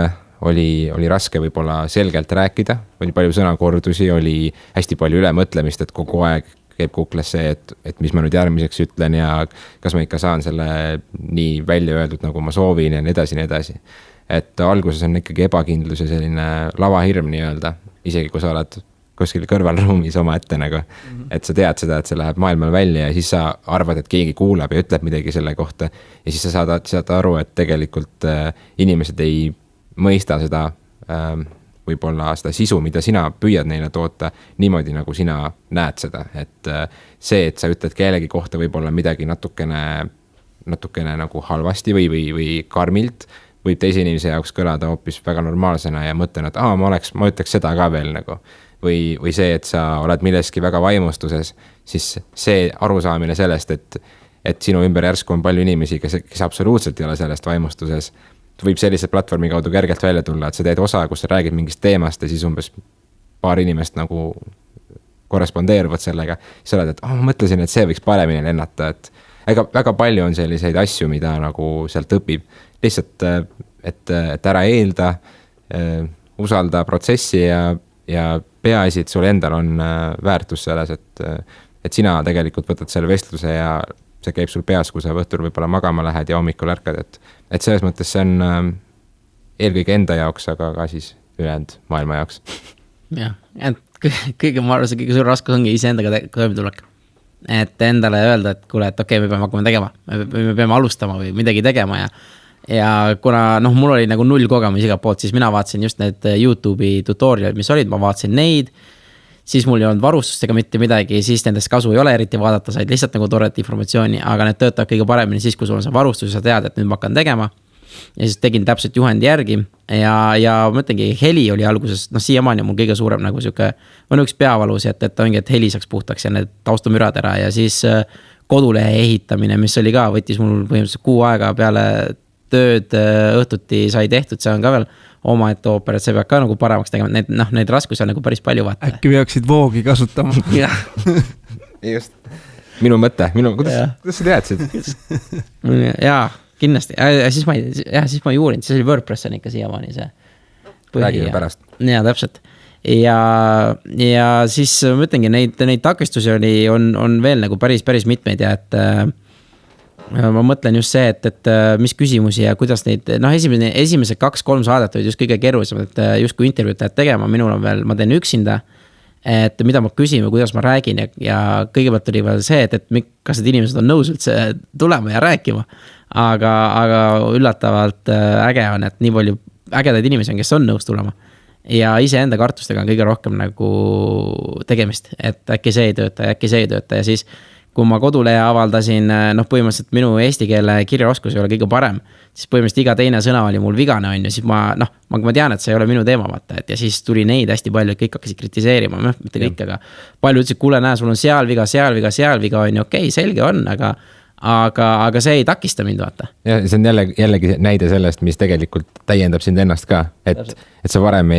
Speaker 4: oli raske võib-olla selgelt rääkida, oli palju sõnakordusi, oli hästi palju ülemõtlemist, et kogu aeg käib kukles see, et mis ma nüüd järgmiseks ütlen ja kas ma ikka saan selle nii välja öeldud, nagu ma soovin ja nii edasi. Et alguses on ikkagi ebakindlus ja selline lavahirm nii öelda, isegi kui sa oled kuskil kõrvalruumis oma ette nagu, et sa tead seda, et see läheb maailmal välja ja siis sa arvad, et keegi kuulab ja ütleb midagi selle kohta ja siis sa saad aru, et tegelikult inimesed ei mõista seda võib-olla seda sisu, mida sina püüad neile toota niimoodi, nagu sina näed seda, et see, et sa ütled kellegi kohta võib-olla midagi natukene nagu halvasti või karmilt, võib teise inimese jaoks kõlada hoopis väga normaalsena ja mõtlen, et ma ütleks seda ka veel nagu. Või see, et sa oled milleski väga vaimustuses, siis see arusaamine sellest, et sinu ümber järsku on palju inimesi, kes absoluutselt ei ole sellest vaimustuses, võib sellise platvormi kaudu kergelt välja tulla, et sa teed osa, kus sa räägid mingist teemast ja siis umbes paar inimest nagu korrespondeeruvad sellega. Siis sa oled, et ma mõtlesin, et see võiks paremini lennata, et väga palju on selliseid asju, mida nagu sealt õpib. Lihtsalt, et ära eelda, usalda protsessi ja peaasi, et sul endal on väärtus selles, et sina tegelikult võtad selle vestluse ja see käib sul peas, kui sa õhtul võib-olla magama lähed ja hommikul ärkad, et selles mõttes see on eelkõige enda jaoks, aga ka siis ülejäänud maailma jaoks.
Speaker 2: Jah, et ma arvan, see kõige suur raskus ongi iseendaga toimetulek. Et endale öelda, et kuule, et okei, me peame hakkama tegema, me peame alustama või midagi tegema ja kuna mul oli nagu 0 kogemus igalt poolt, siis mina vaatasin just need YouTube'i tutorialid, mis olid, ma vaatasin neid, siis mul ei olnud varustustega mitte midagi, siis nendest kasu ei ole eriti vaadata, said lihtsalt nagu toredat informatsiooni, aga need töötavad kõige paremini siis, kui sul on see varustus ja sa tead, et nüüd ma hakkan tegema. Ja siis tegin täpselt juhendi järgi ja mõtlengi, heli oli alguses, siiamaani on mul kõige suurem nagu siuke, on üks peavalus, et ongi, et heli saaks puhtaks ja need taustamürad ära ja siis kodulehe ehitamine, mis oli ka, võttis mul põhimõtteliselt 6 aega peale tööd õhtuti sai tehtud, see on ka veel oma ette ooper, et see peab ka nagu paremaks tegema, neid raskusi on nagu päris palju vaata.
Speaker 1: Äkki peaksid voogi kasutama.
Speaker 4: Just, minu mõte, kuidas sa teadsid?
Speaker 2: Jaa, kindlasti, siis ma ei uurinud, siis oli WordPress on ikka siiamaani see.
Speaker 4: Räägime pärast.
Speaker 2: Jaa, täpselt. Ja siis mõtlengi, neid takistusi on veel nagu päris mitmeid ja et ma mõtlen just see, et mis küsimusi ja kuidas neid, esimesed 2-3 saadet olid just kõige keerulisem, et just kui intervjuud lähed tegema, minul on veel, ma teen üksinda, et mida ma küsin või kuidas ma räägin ja kõigepealt oli veel see, et kas need inimesed on nõus üldse tulema ja rääkima, aga üllatavalt äge on, et nii palju ägedaid inimesi on, kes on nõus tulema ja iseenda kartustega on kõige rohkem nagu tegemist, et äkki see ei tööta ja siis kui ma kodulehe avaldasin, põhimõtteliselt minu eesti keele kirjaoskus ei ole kõige parem, siis põhimõtteliselt iga teine sõna oli mul vigane on ja siis ma tean, et see ei ole minu teema vaata, et ja siis tuli neid hästi palju, et kõik hakkasid kritiseerima, mitte kõik, aga palju ütlesid, kuule näe, sul on seal viga on ju, okei, selge on, aga see ei takista mind vaata.
Speaker 4: Ja see on jällegi näide sellest, mis tegelikult täiendab sind ennast ka, et sa varem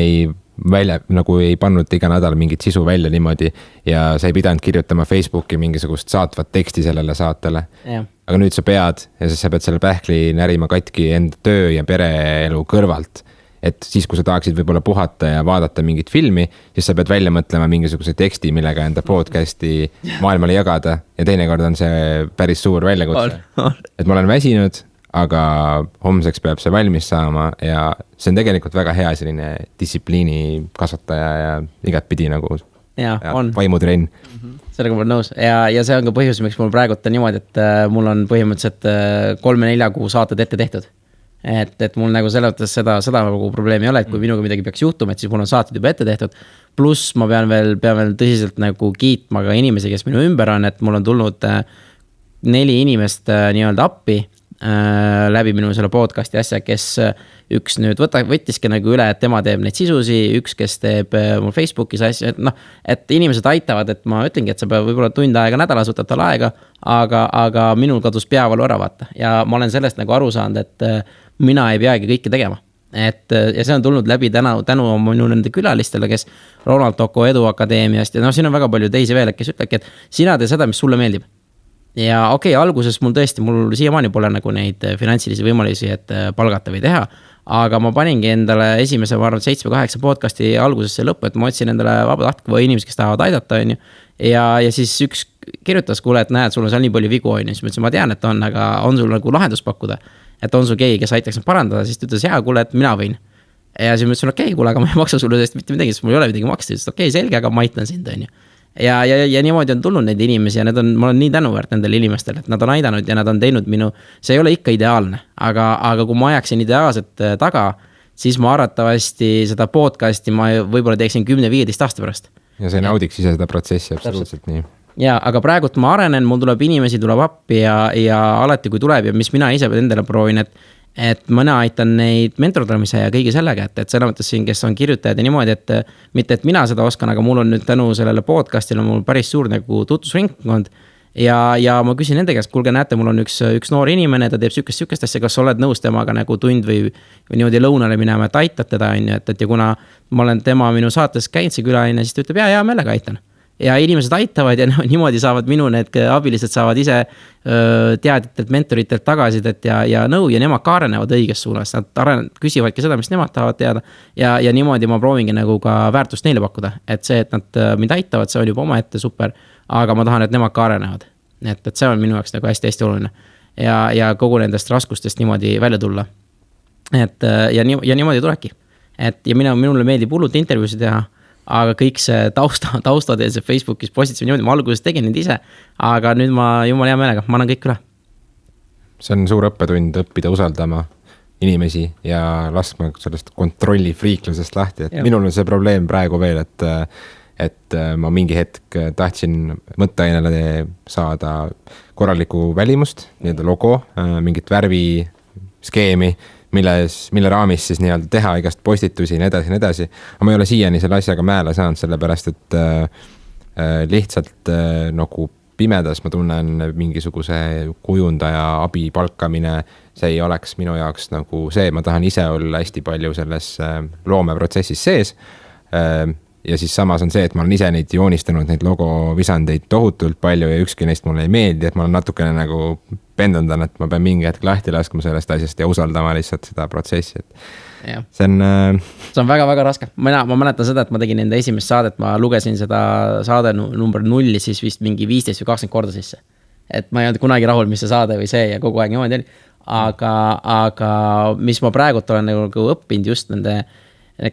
Speaker 4: nagu ei pannud iga nädal mingit sisu välja niimoodi ja sa ei pidanud kirjutama Facebooki mingisugust saatvat teksti sellele saatele.
Speaker 2: Ja.
Speaker 4: Aga nüüd sa pead ja sa pead selle pähkli närima katki enda töö ja pereelu kõrvalt. Et siis, kui sa tahaksid võib-olla puhata ja vaadata mingit filmi, siis sa pead välja mõtlema mingisuguse teksti, millega enda podcasti maailmale jagada ja teinekord on see päris suur väljakutse. Et ma olen väsinud, aga homseks peab see valmis saama ja see on tegelikult väga hea selline distsipliini kasvataja ja igatpidi nagu
Speaker 2: Jaa, on.
Speaker 4: Vaimutrenn.
Speaker 2: Sellega ma olen nõus ja see on ka põhjus, miks mul praegu on niimoodi, et mul on põhimõtteliselt 3-4 kuu saated ette tehtud. Et mul nagu selles mõttes seda nagu probleemi ei ole, et kui minuga midagi peaks juhtuma, et siis mul on saated juba ette tehtud. Pluss ma pean veel tõsiselt nagu kiitma ka inimesi, kes minu ümber on, et mul on tulnud 4 inimest nii-öelda appi läbi minu selle podcasti asja, kes üks nüüd võttiski nagu üle, et tema teeb neid sisusi, üks, kes teeb mul Facebookis asja, et inimesed aitavad, et ma ütlengi, et sa peab võib-olla tund aega nädalas võtab tal aega, aga minul kadus peavalu ära vaata ja ma olen sellest nagu aru saanud, et mina ei peagi kõike tegema. Ja see on tulnud läbi tänu minu nende külalistele, kes Ronald Toko Edu Akadeemiast ja siin on väga palju teisi veel, kes ütlebki, et sina tee seda, mis sulle meeldib. Ja okei, alguses mul siiamaani pole nagu neid finantsilisi võimalusi, et palgata või teha, aga ma paningi endale esimese, ma arvan, 7-8 podcasti algusesse lõppu, et ma otsin endale vabatahtliku või inimesi, kes tahavad aidata, on ju. Ja siis üks kirjutas, kuule, et näed, sul on seal nii palju vigu, on ju, siis ma ütlesin, ma tean, et on, aga on sul nagu lahendus pakkuda, et on sul keegi, kes aitaks parandada, siis ta ütles, jaa, kuule, et mina võin. Ja siis ma ütlesin, okei, kuule, aga ma ei maksa sulle sellest mitte midagi, sest mul ei ole midagi maksta, siis okei, selge, aga ma aitan sind, on ju. Ja niimoodi on tulnud neid inimesi ja ma olen nii tänuväärt nendele inimestele, et nad on aidanud ja nad on teinud see ei ole ikka ideaalne, aga kui ma ajaksin ideaalset taga, siis ma arvatavasti seda podcasti ma võib-olla teeksin 10-15 aasta pärast.
Speaker 4: Ja see naudiks ise seda protsessi absoluutselt nii.
Speaker 2: Ja, aga praegult ma arenen, mul tuleb inimesi, tuleb appi ja alati kui tuleb ja mis mina ise endale proovin, et mina aitan neid mentordamise ja kõigi sellega, et selle mõttes siin, kes on kirjutajad ja niimoodi, et mitte, et mina seda oskan, aga mul on nüüd tänu sellele podcastile mul päris suur nagu tutvusringkond ja ma küsin nende käest, kuulge, näete, mul on üks noor inimene, ta teeb sükest asja, kas oled nõus temaga nagu tund või niimoodi lõunale minema, et aitad teda, et ja kuna ma olen tema minu saates käinud see külaline, siis ta ütleb, jaa, meelega aitan. Ja inimesed aitavad ja niimoodi saavad minu need abilised saavad ise teadjatelt, mentoritelt tagasidet ja nõu ja nemad ka arenevad õiges suunas. Nad küsivadki seda, mis nemad tahavad teada ja niimoodi ma proovingi nagu ka väärtust neile pakkuda. Et see, et nad mind aitavad, see on juba oma ette super, aga ma tahan, et nemad ka arenevad. Et see on minu jaoks nagu hästi-hästi oluline. Ja kogu nendest raskustest niimoodi välja tulla. Ja niimoodi tulebki. Ja minule meeldib hullult intervjuusid teha, aga kõik see taustad ja see Facebookis postitsi niimoodi, ma alguses tegin neid ise, aga nüüd ma jumala hea meelega, ma annan kõik üle.
Speaker 4: See on suur õppetund õppida usaldama inimesi ja laskma sellest kontrolli friiklusest lahti, et minul on see probleem praegu veel, et ma mingi hetk tahtsin mõtteainele saada korraliku välimust, nii-öelda logo, mingit värviskeemi, mille raamis siis nii-öelda teha igast postitusi nii edasi. Aga ma ei ole siiani selle asjaga mäele saanud, sellepärast, et lihtsalt nagu pimedas ma tunnen mingisuguse kujundaja abi palkamine, see ei oleks minu jaoks nagu see, ma tahan ise olla hästi palju selles loomeprotsessis sees. Ja siis samas on see, et ma olen ise neid joonistanud, neid logovisandeid tohutult palju ja ükski neist mulle ei meeldi, et ma olen natukene nagu pendundan, et ma pean mingi hetk lahti laskma sellest asjast ja usaldama lihtsalt seda protsessi. See
Speaker 2: on väga-väga raske. Ma mäletan seda, et ma tegin enda esimest saadet, ma lugesin seda saade number 0 siis vist mingi 15 või 20 korda sisse. Et ma ei olnud kunagi rahul, mis see saade või see ja kogu aeg niimoodi oli. Aga mis ma praegult olen nagu õppinud just nende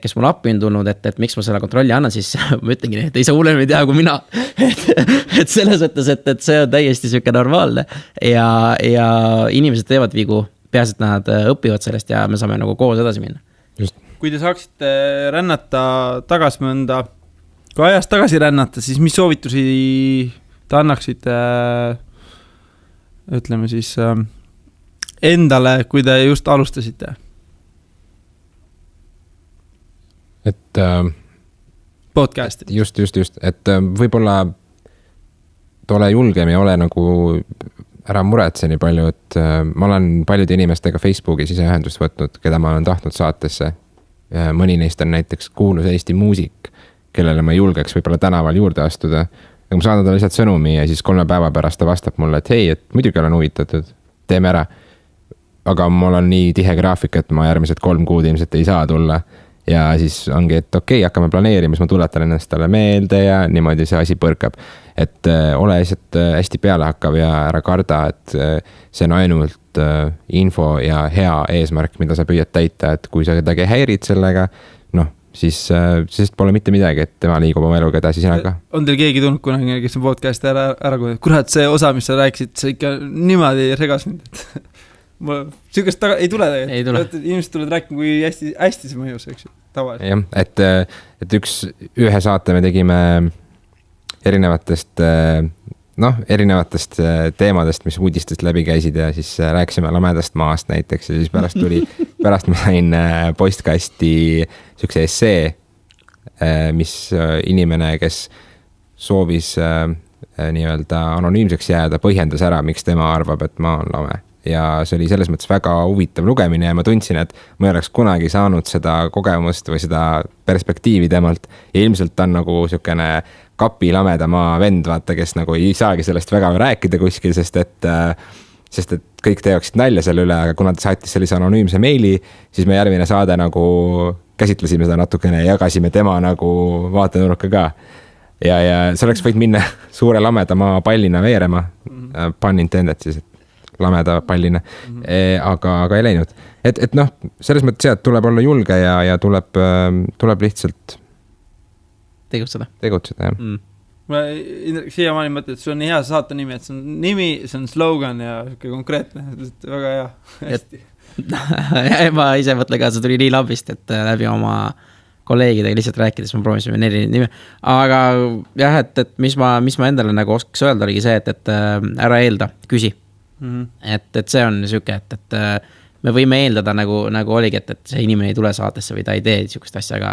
Speaker 2: kes mul appi on tulnud, et miks ma selle kontrolli annan, siis ma ütlengi, et ei saa hullemini teha kui mina. Et selles mõttes, et see on täiesti siuke normaalne ja inimesed teevad vigu, peaasi, et nad õpivad sellest ja me saame nagu koos edasi minna.
Speaker 3: Just. Kui te saaksite rännata tagasi mõnda, kui ajast tagasi rännata, siis mis soovitusi te annaksite, ütleme siis endale, kui te just alustasite?
Speaker 4: Et
Speaker 3: podcastid.
Speaker 4: Just, et võib-olla ole julgem ja ole nagu ära muretse nii palju, et ma olen paljude inimestega Facebookis ise ühendust võtnud, keda ma olen tahtnud saatesse. Mõni neist on näiteks kuulus Eesti muusik, kellele ma julgeks võib-olla tänaval juurde astuda. Aga ma saan ta lihtsalt sõnumi ja siis 3 päeva pärast ta vastab mulle, et hei, et muidugi olen huvitatud, teeme ära. Aga mul on nii tihe graafik, et ma järgmised 3 kuud ilmselt ei saa tulla. Ja siis ongi, et okei, hakkame planeerima, siis ma tuletan ennast talle meelde ja niimoodi see asi põrkab. Et ole lihtsalt hästi peale hakkav ja ära karda, et see on ainult info ja hea eesmärk, mida sa püüad täita, et kui sa kedagi häirid sellega, siis pole mitte midagi, et tema liigub oma eluga edasi, sina ka.
Speaker 1: On teil keegi tulnud kunagi, kes on podcast'i ära kurat, see osa, mis sa rääkisid, see ikka niimoodi regas mind, et ma sükest ei tule tegelikult. Inimesed tulevad rääkima, kui hästi see mõjus, eks ju, tavaliselt.
Speaker 4: Jah, et ühe saate me tegime erinevatest teemadest, mis uudistest läbi käisid ja siis rääkisime lamedast maast näiteks ja siis pärast ma sain postkasti sükse essee, mis inimene, kes soovis nii-öelda anonüümseks jääda, põhjendas ära, miks tema arvab, et ma on lame. Ja see oli selles mõttes väga huvitav lugemine ja ma tundsin, et ma ei oleks kunagi saanud seda kogemust või seda perspektiivi temalt. Ja ilmselt ta on nagu sükene kapi lameda maa vend, vaata, kes nagu ei saagi sellest väga rääkida kuskil, sest et kõik teeksid nalja selle üle, aga kuna ta saatis sellise anonüümse meili, siis me järgmine saade nagu käsitlesime seda natukene ja jagasime tema nagu vaatenurka ka. Ja see oleks võid minna suure lameda maa pallina veerema, pun intended siis, et lameda pallina, aga ei läinud. Et noh, selles mõttes jah, et tuleb olla julge ja tuleb lihtsalt
Speaker 2: tegutseda,
Speaker 1: jah. Ma siiamaani mõtlen, et see on hea saate nimi, et see on nimi, see on slogan ja konkreetne, väga hea, hästi.
Speaker 2: Ma ise mõtlen ka, see tuli nii lambist, et läbi oma kolleegidega lihtsalt rääkides ma proovisime nimi. Aga jah, et mis ma endale nagu oskaks öelda, oligi see, et ära eelda, küsi. Et see on süke, et me võime eeldada nagu oligi, et see inimene ei tule saatesse või ta ei tee niisugust asja, aga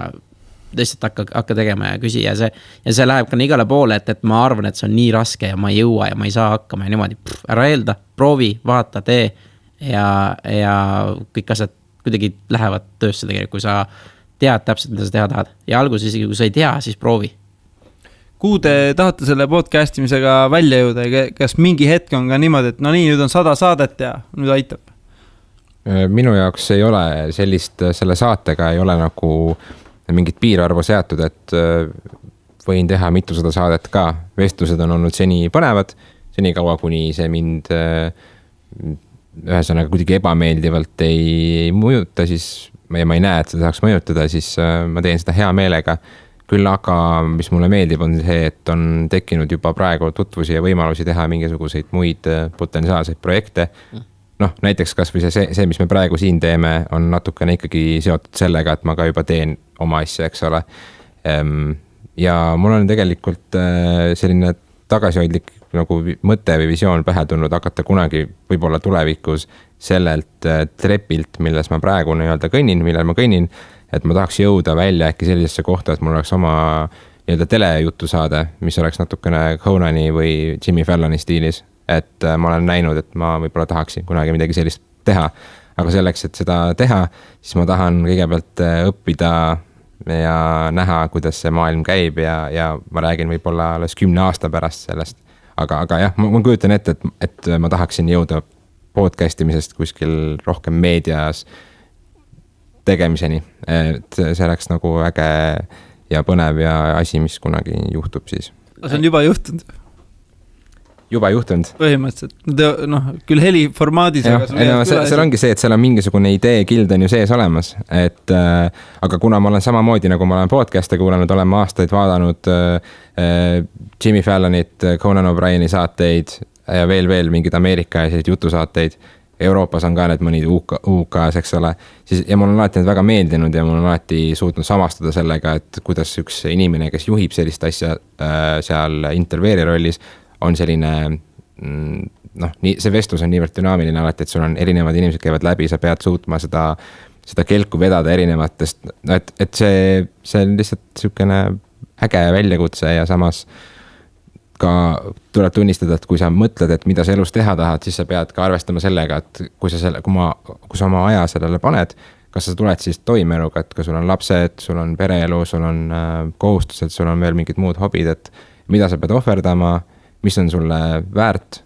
Speaker 2: lihtsalt hakka tegema ja küsi ja see läheb ka igale poole, et ma arvan, et see on nii raske ja ma ei jõua ja ma ei saa hakkama ja niimoodi ära eelda, proovi, vaata, tee ja kõik asjad kuidagi lähevad töösse tegelikult, kui sa tead täpselt, mida sa teha tahad ja alguses isegi, kui sa ei tea, siis proovi.
Speaker 1: Kuhu te tahate selle podcastimisega välja jõuda ja kas mingi hetk on ka niimoodi, et no nii, nüüd on 100 saadet ja nüüd aitab?
Speaker 4: Minu jaoks ei ole selle saatega ei ole nagu mingit piirarvu seatud, et võin teha mitusada saadet ka. Vestlused on olnud seni põnevad, seni kaua, kuni see mind ühesõnaga kuidagi ebameeldivalt ei mõjuta, siis ma ei näe, et seda saaks mõjutada, siis ma teen seda hea meelega. Küll aga, mis mulle meeldib, on see, et on tekkinud juba praegu tutvusi ja võimalusi teha mingisuguseid muid potentsiaalseid projekte. Noh, näiteks kas või see, mis me praegu siin teeme, on natukene ikkagi seotud sellega, et ma ka juba teen oma asja, eks ole. Ja mul on tegelikult selline tagasihoidlik nagu mõte või visioon pähe tulnud hakata kunagi võib-olla tulevikus sellelt trepilt, milles ma praegu millel ma kõnnin, et ma tahaks jõuda välja äkki sellisesse kohta, et mul oleks oma telejutu saade, mis oleks natukene Conani või Jimmy Falloni stiilis. Et ma olen näinud, et ma võib-olla tahaksin kunagi midagi sellist teha, aga selleks, et seda teha, siis ma tahan kõigepealt õppida ja näha, kuidas see maailm käib ja ma räägin võib-olla alles 10 aasta pärast sellest. Aga jah, ma kujutan ette, et ma tahaksin jõuda podcastimisest kuskil rohkem meedias tegemiseni, et see oleks nagu äge ja põnev ja asi, mis kunagi juhtub siis.
Speaker 1: See on juba juhtunud?
Speaker 4: Juba juhtunud.
Speaker 1: Põhimõtteliselt, küll heli formaadis.
Speaker 4: Seal ongi see, et seal on mingisugune idee kild on ju sees olemas, aga kuna ma olen samamoodi, nagu ma olen podcast'e kuulanud, olen ma aastaid vaadanud Jimmy Fallonit, Conan O'Brieni saateid ja veel mingid Ameerika ja sellised jutusaateid. Euroopas on ka need mõnid UK-s, eks ole. Ja mul on alati need väga meeldinud ja mul on alati suutnud samastuda sellega, et kuidas üks inimene, kes juhib sellist asja seal intervjueeri rollis, on selline, see vestlus on niivõrd dünaamiline alati, et sul on erinevad inimesed käivad läbi, sa pead suutma seda kelku vedada erinevatest, et see on lihtsalt sükene äge väljakutse ja samas ka tuleb tunnistada, et kui sa mõtled, et mida sa elus teha tahad, siis sa pead ka arvestama sellega, et kui sa oma aja sellele paned, kas sa tuled siis toimeeluga, et kui sul on lapsed, sul on pereelu, sul on kohustused, sul on veel mingid muud hobid, et mida sa pead ohverdama, mis on sulle väärt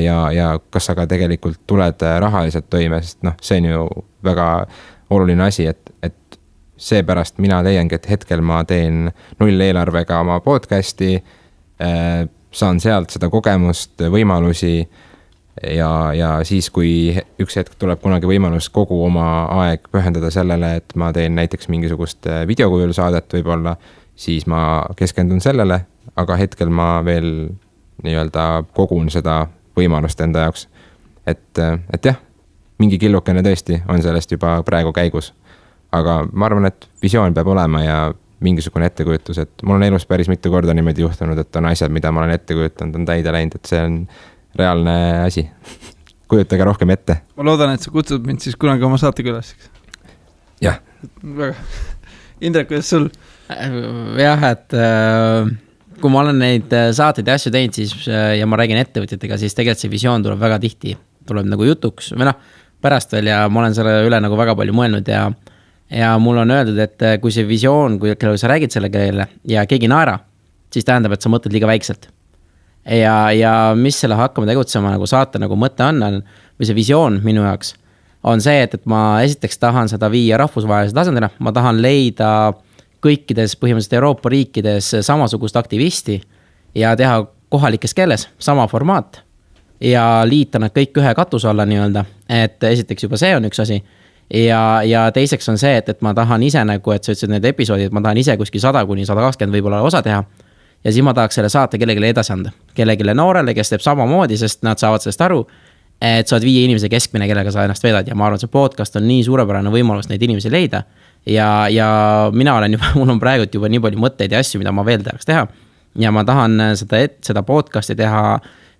Speaker 4: ja kas sa ka tegelikult tuled rahaliselt toime, sest see on ju väga oluline asi, et seepärast mina leiangi, et hetkel ma teen 0 eelarvega oma podcasti, saan sealt seda kogemust, võimalusi ja siis, kui üks hetk tuleb kunagi võimalus kogu oma aeg pühendada sellele, et ma teen näiteks mingisugust videokujul saadet võib-olla, siis ma keskendun sellele, aga hetkel ma veel nii-öelda kogun seda võimalust enda jaoks. Et jah, mingi killukene tõesti on sellest juba praegu käigus. Aga ma arvan, et visioon peab olema ja mingisugune ettekujutus, et mul on elus päris mitu korda niimoodi juhtunud, et on asjad, mida ma olen ette kujutanud, on täide läinud, et see on reaalne asi. Kujutage rohkem ette.
Speaker 3: Ma loodan, et sa kutsud mind siis kunagi oma saatekülasiks.
Speaker 4: Jah.
Speaker 3: Väga. Indrek, kuidas sul?
Speaker 2: Jah, et kui ma olen neid saateid ja asju teinud, siis ja ma räägin ettevõtjatega, siis tegelikult see visioon tuleb väga tihti. Tuleb nagu jutuks või pärast veel ja ma olen selle üle nagu väga palju mõelnud ja mul on öeldud, et kui see visioon, kui sa räägid selle keele ja keegi naera, siis tähendab, et sa mõtled liiga väikselt. Ja mis selle hakkama tegutsema nagu saate nagu mõte on, või see visioon minu jaoks, on see, et ma esiteks tahan seda viia rahvusvahelise tasandina, ma tahan leida kõikides põhimõtteliselt Euroopa riikides samasugust aktivisti ja teha kohalikes keeles sama formaat ja liita nad kõik ühe katuse alla nii-öelda, et esiteks juba see on üks asi ja teiseks on see, et ma tahan ise nagu, et sa ütlesid need episoodid, ma tahan ise kuskil 100–120 võib-olla osa teha ja siis ma tahaks selle saate kellegile edasi anda, kellegile noorele, kes teeb samamoodi, sest nad saavad sellest aru, et sa oled 5 inimese keskmine, kellega sa ennast vedad ja ma arvan, et see podcast on nii suurepärane võimalus neid inimesi leida ja mina olen juba, mul on praegu juba nii palju mõtteid ja asju, mida ma veel tahaks teha ja ma tahan seda podcasti teha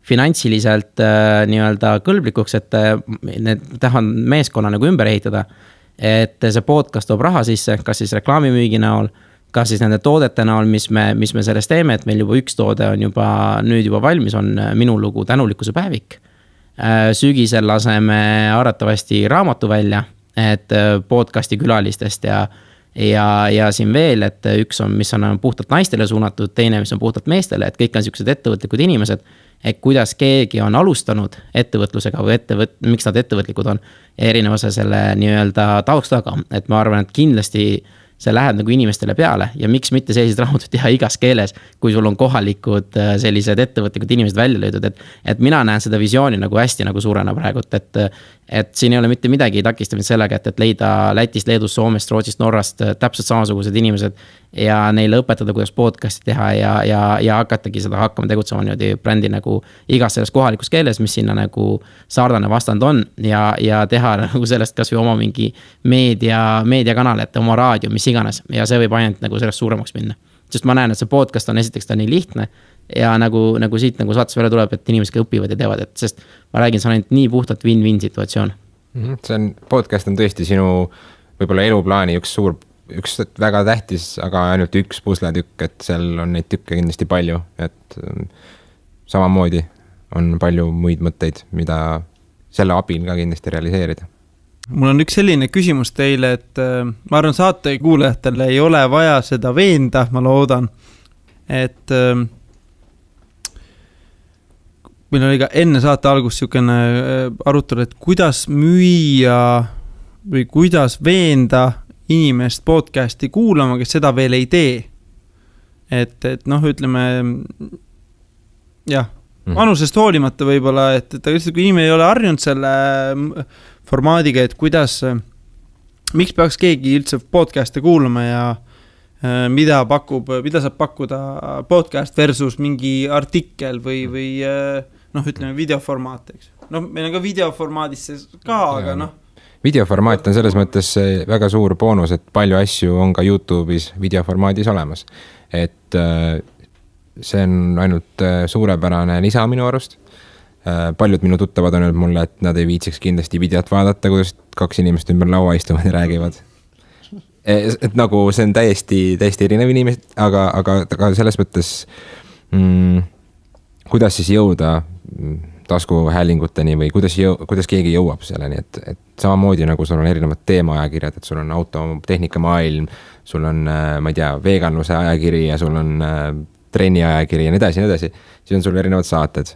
Speaker 2: finantsiliselt nii-öelda kõlblikuks, et tahan meeskonna nagu ümber ehitada, et see podcast toob raha sisse, kas siis reklaamimüügi näol, kas siis nende toodete näol, mis me sellest teeme, et meil juba üks toode on nüüd juba valmis, on minu lugu Tänulikkuse päevik. Sügisel laseme arvatavasti raamatu välja, et podcasti külalistest ja siin veel, et üks on, mis on puhtalt naistele suunatud, teine, mis on puhtalt meestele, et kõik on sellised ettevõtlikud inimesed, et kuidas keegi on alustanud ettevõtlusega või miks nad ettevõtlikud on erinevuse selle nii-öelda taustaga, et ma arvan, et kindlasti see läheb nagu inimestele peale ja miks mitte sellised raamatud teha igas keeles, kui sul on kohalikud sellised ettevõtlikud inimesed välja löödud, et mina näen seda visiooni nagu hästi nagu suurena praegu, et siin ei ole mitte midagi takistamist sellega, et leida Lätist, Leedust, Soomest, Rootsist, Norrast täpselt samasugused inimesed ja neile õpetada, kuidas podcasti teha ja hakatagi seda hakkama tegutsema niimoodi brändi nagu igas selles kohalikus keeles, mis sinna nagu saardane vastand on ja teha nagu sellest kas või oma mingi meediakanal, et oma raadio, mis iganes ja see võib ainult nagu sellest suuremaks minna. Sest ma näen, et see podcast on esiteks ta nii lihtne ja nagu siit nagu saates välja tuleb, et inimesed õpivad ja teevad, et sest ma räägin, see on ainult nii puhtalt win-win situatsioon.
Speaker 4: See on, podcast on tõesti sinu võib-olla eluplaani üks väga tähtis, aga ainult üks pusletükk, et seal on neid tükke kindlasti palju, et samamoodi on palju muid mõtteid, mida selle abil ka kindlasti realiseerida.
Speaker 3: Mul on üks selline küsimus teile, et ma arvan, saate kuulajatele ei ole vaja seda veenda, ma loodan, et meil oli ka enne saate algust niisugune arutelu, et kuidas müüa või kuidas veenda inimest podcasti kuulama, kes seda veel ei tee. Et ütleme, jah, vanusest hoolimata võib-olla, et kui inimene ei ole harjunud selle formaadiga, et miks peaks keegi üldse podcast'e kuulama ja mida saab pakkuda podcast versus mingi artikkel või ütleme videoformaat, eks. Meil on ka videoformaadis ka, aga
Speaker 4: Videoformaat on selles mõttes väga suur boonus, et palju asju on ka YouTube'is videoformaadis olemas. Et see on ainult suurepärane lisa minu arust. Paljud minu tuttavad on öelnud mulle, et nad ei viitsiks kindlasti videot vaadata, kuidas 2 inimest ümber laua istuvad ja räägivad. Et nagu see on täiesti erinev inimesed, aga selles mõttes kuidas siis jõuda taskuhäälinguteni või kuidas keegi jõuab selleni, et samamoodi nagu sul on erinevad teemaajakirjad, et sul on autotehnikamaailm, sul on, ma ei tea, veganluse ajakiri ja sul on trenni ajakiri ja nii edasi, siis on sul erinevad saated.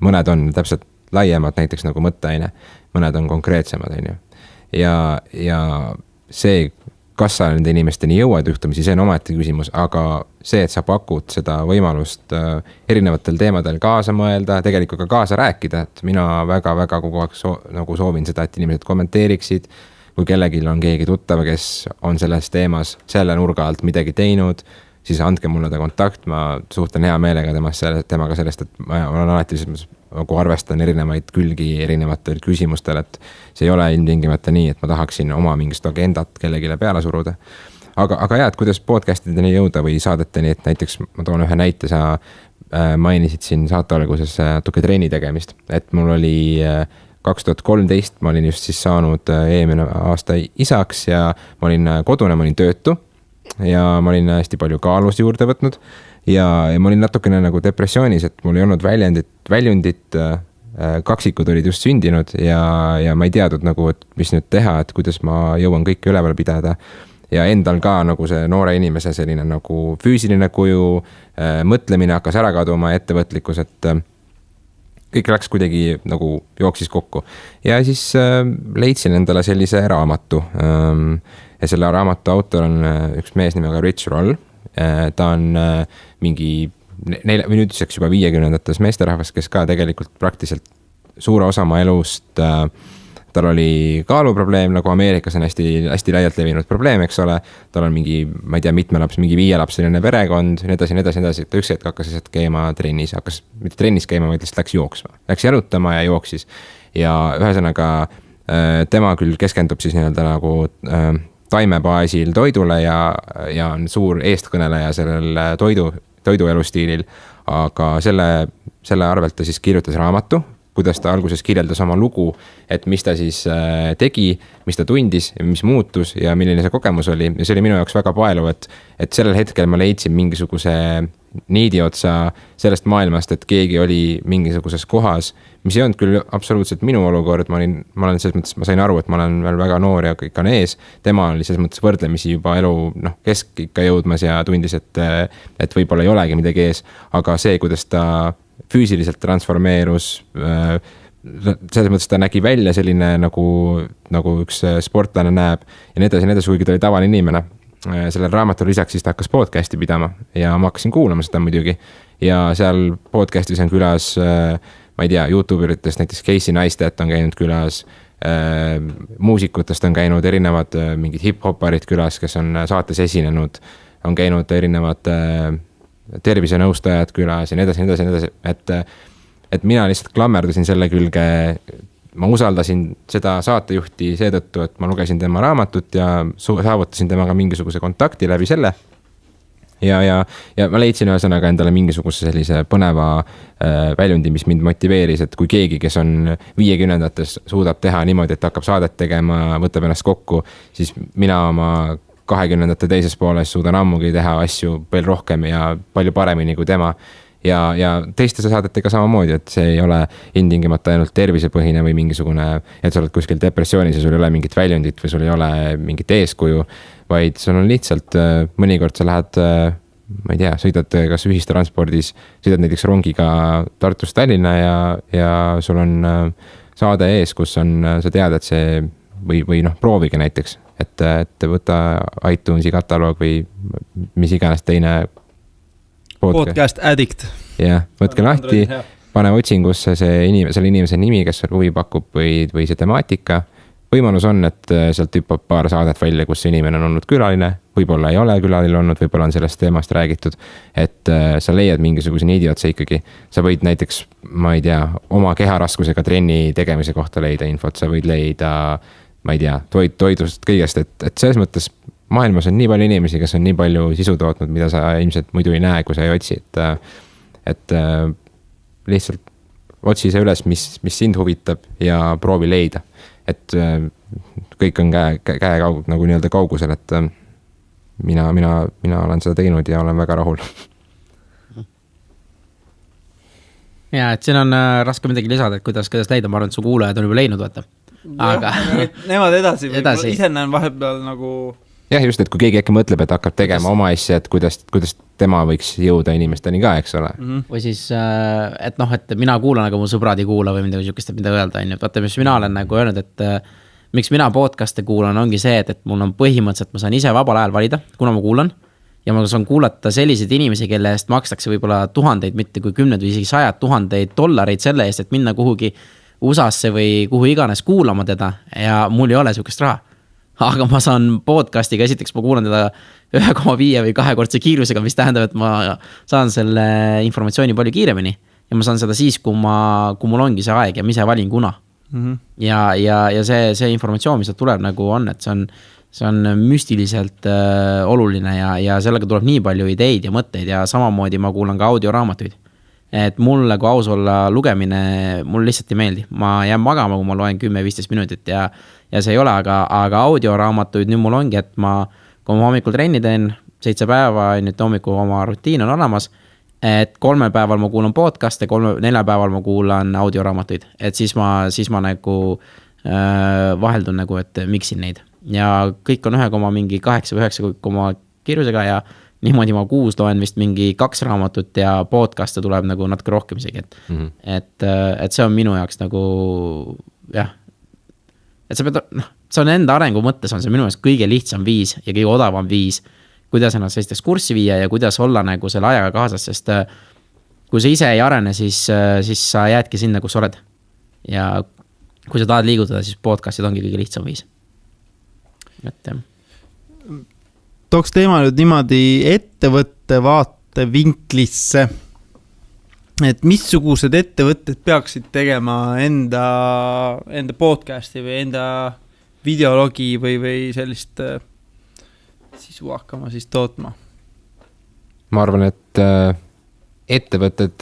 Speaker 4: Mõned on täpselt laiemad, näiteks nagu mõtteaine, mõned on konkreetsemad, on ju. Ja see kas sa nende inimesteni jõuad juhtumisi, see on omaette küsimus, aga see, et sa pakud seda võimalust erinevatel teemadel kaasa mõelda, tegelikult ka kaasa rääkida, et mina väga-väga kogu aeg nagu soovin seda, et inimesed kommenteeriksid, kui kellelgi on keegi tuttav, kes on selles teemas selle nurga alt midagi teinud, siis andke mulle ta kontakt, ma suhtlen hea meelega temaga sellest, et ma olen alati nagu arvestan erinevaid külgi erinevatel küsimustel, et see ei ole ilmtingimata nii, et ma tahaksin oma mingist agendat kellegile peale suruda. Aga jah, et kuidas podcastideni jõuda või saadeteni, et näiteks ma toon ühe näite, sa mainisid siin saate alguses natuke treeni tegemist, et mul oli 2013, ma olin just siis saanud eelmine aasta isaks ja ma olin kodune, ma olin töötu ja ma olin hästi palju kaalus juurde võtnud ja ma olin natukene nagu depressioonis, et mul ei olnud väljundit, kaksikud olid just sündinud ja ma ei teadnud nagu, et mis nüüd teha, et kuidas ma jõuan kõike üleval pidada. Ja endal ka nagu see noore inimese selline nagu füüsiline kuju, mõtlemine hakkas ära kaduma, ettevõtlikkus, et kõik läks kuidagi nagu jooksis kokku. Ja siis leidsin endale sellise raamatu. Ja selle raamatu autor on üks mees nimega Rich Roll. Ta on mingi nüüdseks juba 50-ndates meesterahvas, kes ka tegelikult praktiliselt suure osa oma elust, tal oli kaaluprobleem, nagu Ameerikas on hästi laialt levinud probleem, eks ole. Tal on mingi, ma ei tea, mitme viielapseline perekond, nii edasi. Ta üks hetk hakkas lihtsalt käima trennis, mitte trennis käima, vaid lihtsalt läks jooksma. Läks jalutama ja jooksis. Ja ühesõnaga tema küll keskendub siis nii-öelda nagu taimebaasil toidule ja on suur eestkõneleja sellel toidu elustiilil, aga selle arvelt ta siis kirjutas raamatu, kuidas ta alguses kirjeldas oma lugu, et mis ta siis tegi, mis ta tundis, mis muutus ja milline see kogemus oli. Ja see oli minu jaoks väga paeluv, et sellel hetkel ma leidsin mingisuguse niidi otsa sellest maailmast, et keegi oli mingisuguses kohas, mis ei olnud küll absoluutselt minu olukord, ma olen selles mõttes, ma sain aru, et ma olen veel väga noor ja kõik on ees. Tema oli selles mõttes võrdlemisi juba elu keskikka jõudmas ja tundis, et võib-olla ei olegi midagi ees, aga see, kuidas ta füüsiliselt transformeerus, selles mõttes ta nägi välja selline nagu üks sportlane näeb ja nii edasi, kuigi ta oli tavaline inimene. Sellel raamatul lisaks siis ta hakkas podcasti pidama ja ma hakkasin kuulama seda muidugi ja seal podcastis on külas, ma ei tea, YouTuberitest näiteks Casey Neistat on käinud külas, muusikutest on käinud erinevad mingid hip-hopparid külas, kes on saates esinenud, on käinud erinevad tervisenõustajad külas ja nii edasi, et mina lihtsalt klammerdasin selle külge, ma usaldasin seda saatejuhti seetõttu, et ma lugesin tema raamatut ja saavutasin temaga mingisuguse kontakti läbi selle. Ja ma leidsin ühesõnaga endale mingisuguse sellise põneva väljundi, mis mind motiveeris, et kui keegi, kes on 50-ndates suudab teha niimoodi, et hakkab saadet tegema, võtab ennast kokku, siis mina oma 20-ndate teises pooles suudan ammugi teha asju veel rohkem ja palju paremini kui tema. Ja teiste saadetega samamoodi, et see ei ole ilmtingimata ainult tervisepõhine või mingisugune, et sa oled kuskil depressioonis ja sul ei ole mingit väljundit või sul ei ole mingit eeskuju, vaid sul on lihtsalt mõnikord sa lähed, ma ei tea, sõidad kas ühistranspordis, sõidad näiteks rongiga Tartust Tallinna ja sul on saade ees, kus on, sa tead, et see või proovige näiteks, et võta iTunesi kataloog või mis iganes teine
Speaker 3: podcast Addict.
Speaker 4: Jah, võtke lahti, pane otsingusse selle inimese nimi, kes huvi pakub või see temaatika. Võimalus on, et sealt hüppab paar saadet välja, kus inimene on olnud külaline, võib-olla ei ole külaline olnud, võib-olla on sellest teemast räägitud, et sa leiad mingisuguse niidi otsa ikkagi. Sa võid näiteks, ma ei tea, oma keharaskusega trenni tegemise kohta leida infot, sa võid leida, ma ei tea, toidust kõigest, et selles mõttes maailmas on nii palju inimesi, kes on nii palju sisu tootnud, mida sa ilmselt muidu ei näe, kui sa ei otsi, et lihtsalt otsi see üles, mis sind huvitab ja proovi leida. Et kõik on käe nagu nii-öelda kaugusel, et mina olen seda teinud ja olen väga rahul.
Speaker 2: Ja, et siin on raske midagi lisada, et kuidas leida, ma arvan, et su kuulajad on juba leidnud, vaata. Aga
Speaker 3: nemad edasi. Ise näen vahepeal nagu
Speaker 4: jah, just, et kui keegi äkki mõtleb, et hakkab tegema oma asja, et kuidas tema võiks jõuda inimesteni ka, eks ole.
Speaker 2: Või siis, et mina kuulan, aga mu sõbrad ei kuula või midagi sihukest, mida öelda, on ju. Vaata, mis mina olen nagu öelnud, et miks mina podcast'e kuulan, ongi see, et mul on põhimõtteliselt, ma saan ise vabal ajal valida, kuna ma kuulan. Ja ma saan kuulata selliseid inimesi, kelle eest makstakse võib-olla tuhandeid, mitte kui 10 või isegi 100 000 dollareid selle eest, et minna kuhugi USA-sse või kuhu iganes kuulama teda ja mul ei ole sihukest raha. Aga ma saan podcast'iga, esiteks ma kuulan teda 1,5 või 2-kordse kiirusega, mis tähendab, et ma saan selle informatsiooni palju kiiremini ja ma saan seda siis, kui mul ongi see aeg ja ma ise valin kuna. Ja see informatsioon, mis tuleb nagu on, et see on müstiliselt oluline ja sellega tuleb nii palju ideid ja mõtteid ja samamoodi ma kuulan ka audioraamatuid. Et mulle kui aus olla lugemine, mul lihtsalt ei meeldi. Ma jään magama, kui ma loen 10-15 minutit ja see ei ole, aga audioraamatuid nüüd mul ongi, et kui ma hommikul trenni teen 7 päeva, nüüd hommikul oma rutiin on olemas, et 3 päeval ma kuulan podcast'e, 4 päeval ma kuulan audioraamatuid, et siis ma nagu vaheldun nagu, et miksin neid. Ja kõik on 1,8 või 9 kiirusega ja niimoodi ma 6 loen vist mingi 2 raamatut ja podcast'e tuleb nagu natuke rohkem isegi, et see on minu jaoks nagu jah, et see on enda arengu mõttes on see minu jaoks kõige lihtsam viis ja kõige odavam viis, kuidas ennast sellisteks kurssi viia ja kuidas olla nagu selle ajaga kaasas, sest kui sa ise ei arene, siis sa jäädki sinna, kus oled ja kui sa tahad liigutada, siis podcast'id ongi kõige lihtsam viis. Et
Speaker 1: tooks teema nüüd niimoodi ettevõtte vaate vinklisse, et missugused ettevõtted peaksid tegema enda podcast'i või enda videologi või sellist sisu hakkama siis tootma?
Speaker 4: Ma arvan, et ettevõtted,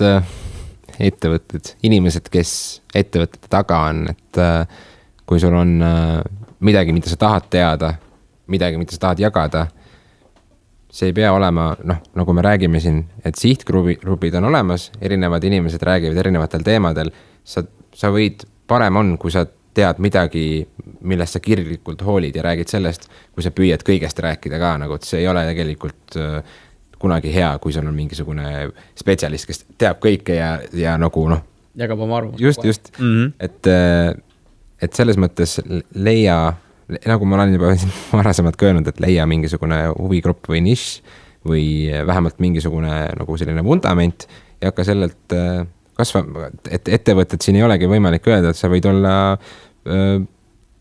Speaker 4: inimesed, kes ettevõtete taga on, et kui sul on midagi, mida sa tahad teada, midagi, mida sa tahad jagada, see ei pea olema, nagu me räägime siin, et sihtgrupid on olemas, erinevad inimesed räägivad erinevatel teemadel, sa võid, parem on, kui sa tead midagi, millest sa kirglikult hoolid ja räägid sellest, kui sa püüad kõigest rääkida ka, nagu et see ei ole tegelikult kunagi hea, kui sul on mingisugune spetsialist, kes teab kõike ja nagu
Speaker 2: jagab oma arvamust.
Speaker 4: Just. Et selles mõttes leia, nagu ma olen juba varasemalt öelnud, et leia mingisugune huvigrupp või nišš või vähemalt mingisugune nagu selline vundament ja hakka sellelt kasvama, et ettevõtted siin ei olegi võimalik öelda, et sa võid olla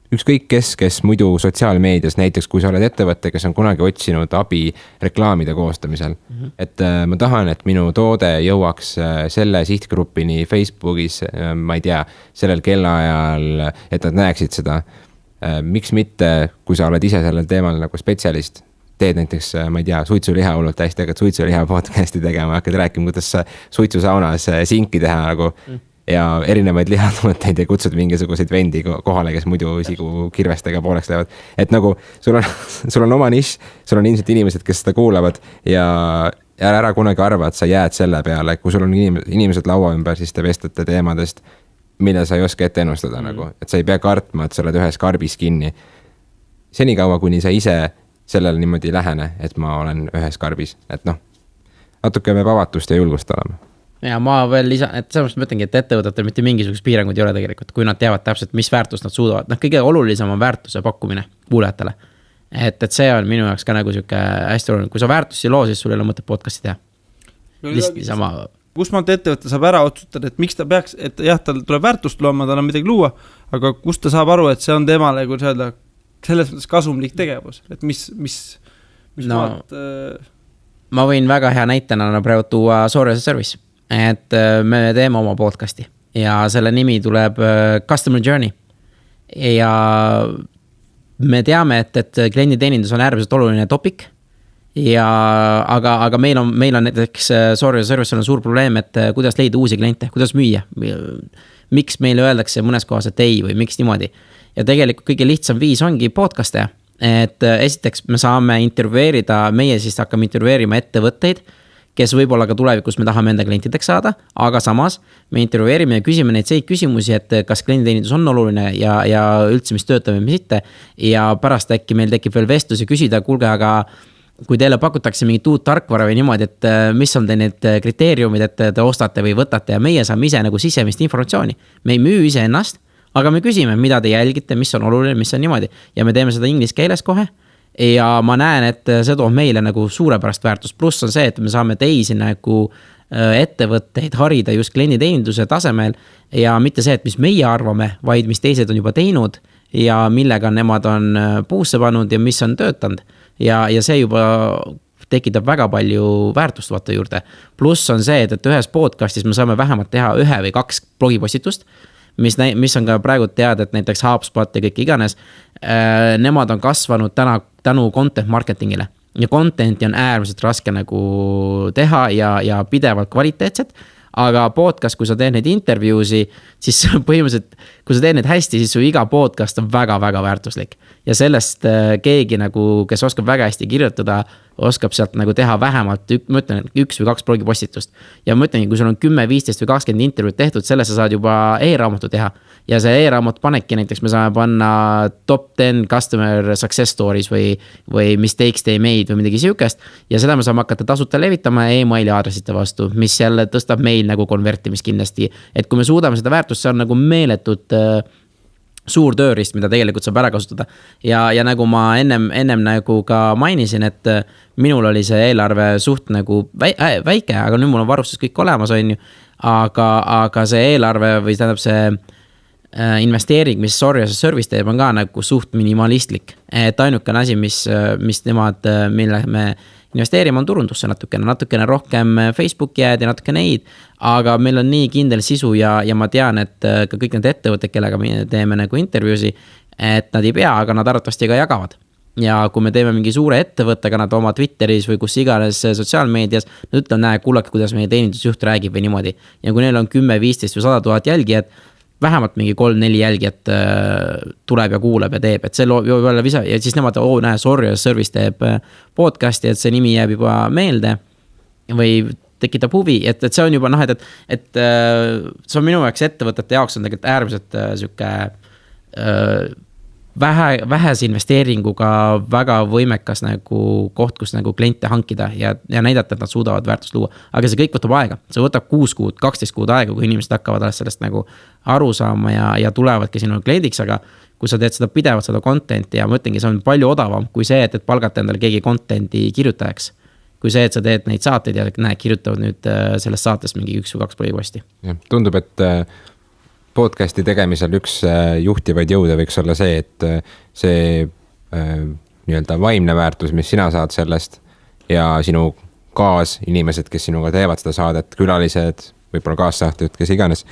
Speaker 4: ükskõik kes muidu sotsiaalmeedias, näiteks kui sa oled ettevõte, kes on kunagi otsinud abi reklaamide koostamisel. Et ma tahan, et minu toode jõuaks selle sihtgrupini Facebookis, ma ei tea, sellel kellaajal, et nad näeksid seda. Miks mitte, kui sa oled ise sellel teemal nagu spetsialist, teed näiteks, ma ei tea, suitsuliha hullult hästi, hakkad suitsuliha podcasti tegema, hakkad rääkima, kuidas sa suitsusaunas sinki teha nagu ja erinevaid lihatooteid ja kutsud mingisuguseid vendi kohale, kes muidu isigu kirvestega pooleks lähevad. Et nagu sul on oma nišš, sul on ilmselt inimesed, kes seda kuulavad ja ära kunagi arva, et sa jääd selle peale, kui sul on inimesed laua ümber, siis te vestlete teemadest, mille sa ei oska ette ennustada nagu, et sa ei pea kartma, et sa oled ühes karbis kinni. Senikaua, kuni sa ise sellele niimoodi lähene, et ma olen ühes karbis, et natuke peab avatust ja julgust olema.
Speaker 2: Ja ma veel lisan, et selles mõttes mõtlengi, et ettevõtetel mitte mingisugust piirangud ei ole tegelikult, kui nad teavad täpselt, mis väärtust nad suudavad. Kõige olulisem on väärtuse pakkumine kuulajatele. Et see on minu jaoks ka nagu siuke hästi oluline. Kui sa väärtusi loo, siis sul ei ole mõtet podcasti teha. Lihtsalt sama.
Speaker 1: Kus maalt ettevõte saab ära otsustada, et miks ta peaks, et jah, tal tuleb väärtust looma, tal on midagi luua, aga kust ta saab aru, et see on temale, kui öelda, selles mõttes kasumlik tegevus, et mis maalt...
Speaker 2: Ma võin väga hea näitena praegu tuua Sorry as a Service, et me teeme oma podcasti ja selle nimi tuleb Customer Journey ja me teame, et klienditeenindus on äärmiselt oluline topic ja aga meil on näiteks Sorry as a Service on suur probleem, et kuidas leida uusi kliente, kuidas müüa, miks meile öeldakse mõnes kohas, et ei või miks niimoodi ja tegelikult kõige lihtsam viis ongi podcaste, et esiteks me saame intervjueerida, meie siis hakkame intervjueerima ettevõtteid, kes võib-olla ka tulevikus me tahame enda klientideks saada, aga samas me intervjueerime ja küsime neid küsimusi, et kas klienditeenindus on oluline ja üldse mis töötab ja mis mitte ja pärast äkki meil tekib veel vestlus ja küsida, kuulge, aga kui teile pakutakse mingit uut tarkvara või niimoodi, et mis on teil need kriteeriumid, et te ostate või võtate ja meie saame ise nagu sisemist informatsiooni. Me ei müü ise ennast, aga me küsime, mida te jälgite, mis on oluline, mis on niimoodi ja me teeme seda inglise keeles kohe. Ja ma näen, et see toob meile nagu suurepärast väärtust, pluss on see, et me saame teisi nagu ettevõtteid harida just klienditeeninduse tasemel ja mitte see, et mis meie arvame, vaid mis teised on juba teinud ja millega nemad on puusse pannud ja mis on töötanud ja see juba tekitab väga palju väärtust vaata juurde. Pluss on see, et ühes podcastis me saame vähemalt teha 1 või 2 blogipostitust, mis on ka praegu teada, et näiteks HubSpot ja kõik iganes, nemad on kasvanud tänu content marketingile ja content'i on äärmiselt raske nagu teha ja pidevalt kvaliteetset, aga podcast, kui sa teed neid intervjuusi, siis põhimõtteliselt, kui sa teed neid hästi, siis su iga podcast on väga-väga väärtuslik ja sellest keegi nagu, kes oskab väga hästi kirjutada, oskab sealt nagu teha vähemalt, ma ütlen, 1 või 2 blogipostitust. Ja ma ütlen, kui sul on 10, 15 või 20 intervjuud tehtud, selles sa saad juba e-raamatu teha. Ja see e-raamat panebki näiteks, me saame panna top 10 customer success stories või mistakes they made või midagi siukest. Ja seda me saame hakata tasuta levitama e-maili aadressite vastu, mis jälle tõstab meil nagu konvertimist kindlasti. Et kui me suudame seda väärtust, see on nagu meeletut suur tööriist, mida tegelikult saab ära kasutada. Ja nagu ma ennem nagu ka mainisin, et minul oli see eelarve suht nagu väike, aga nüüd mul on varustus kõik olemas, on ju. Aga see eelarve või tähendab see investeering, mis Sorry as a Service teeb, on ka nagu suht minimalistlik. Et ainukene asi, mis nemad, mille me investeerime on turundusse natukene rohkem Facebooki jääd ja natuke neid, aga meil on nii kindel sisu ja ma tean, et ka kõik need ettevõtted, kellega me teeme nagu intervjuusi, et nad ei pea, aga nad arvatavasti ka jagavad. Ja kui me teeme mingi suure ettevõttega nad oma Twitteris või kus iganes sotsiaalmeedias, nad ütlevad, näe, kuulake, kuidas meie teenindusjuht räägib või niimoodi. Ja kui neil on 10, 15 või 100 000 jälgijad, vähemalt mingi 3-4 jälgijat tuleb ja kuuleb ja teeb, et see loob juba visa ja siis nemad, näe, Sorry as a Service teeb podcasti, et see nimi jääb juba meelde või tekitab huvi, et see on juba et see on minu jaoks ettevõtete jaoks on tegelikult äärmiselt süke vähese investeeringuga väga võimekas nagu koht, kus nagu kliente hankida ja näidata, et nad suudavad väärtust luua. Aga see kõik võtab aega, see võtab 6 kuud, 12 kuud aega, kui inimesed hakkavad sellest nagu aru saama ja tulevadki sinu kliendiks, aga kui sa teed seda pidevalt seda contenti ja ma ütlengi, see on palju odavam kui see, et palgata endale keegi contenti kirjutajaks. Kui see, et sa teed neid saateid ja kirjutavad nüüd sellest saatest mingi 1 või 2 põhiposti.
Speaker 4: Tundub, et podcasti tegemisel üks juhtivaid jõude võiks olla see, et see nii-öelda vaimne väärtus, mis sina saad sellest ja sinu kaasinimesed, kes sinuga teevad seda saadet, külalised, võib-olla kaassaateid, kes iganes,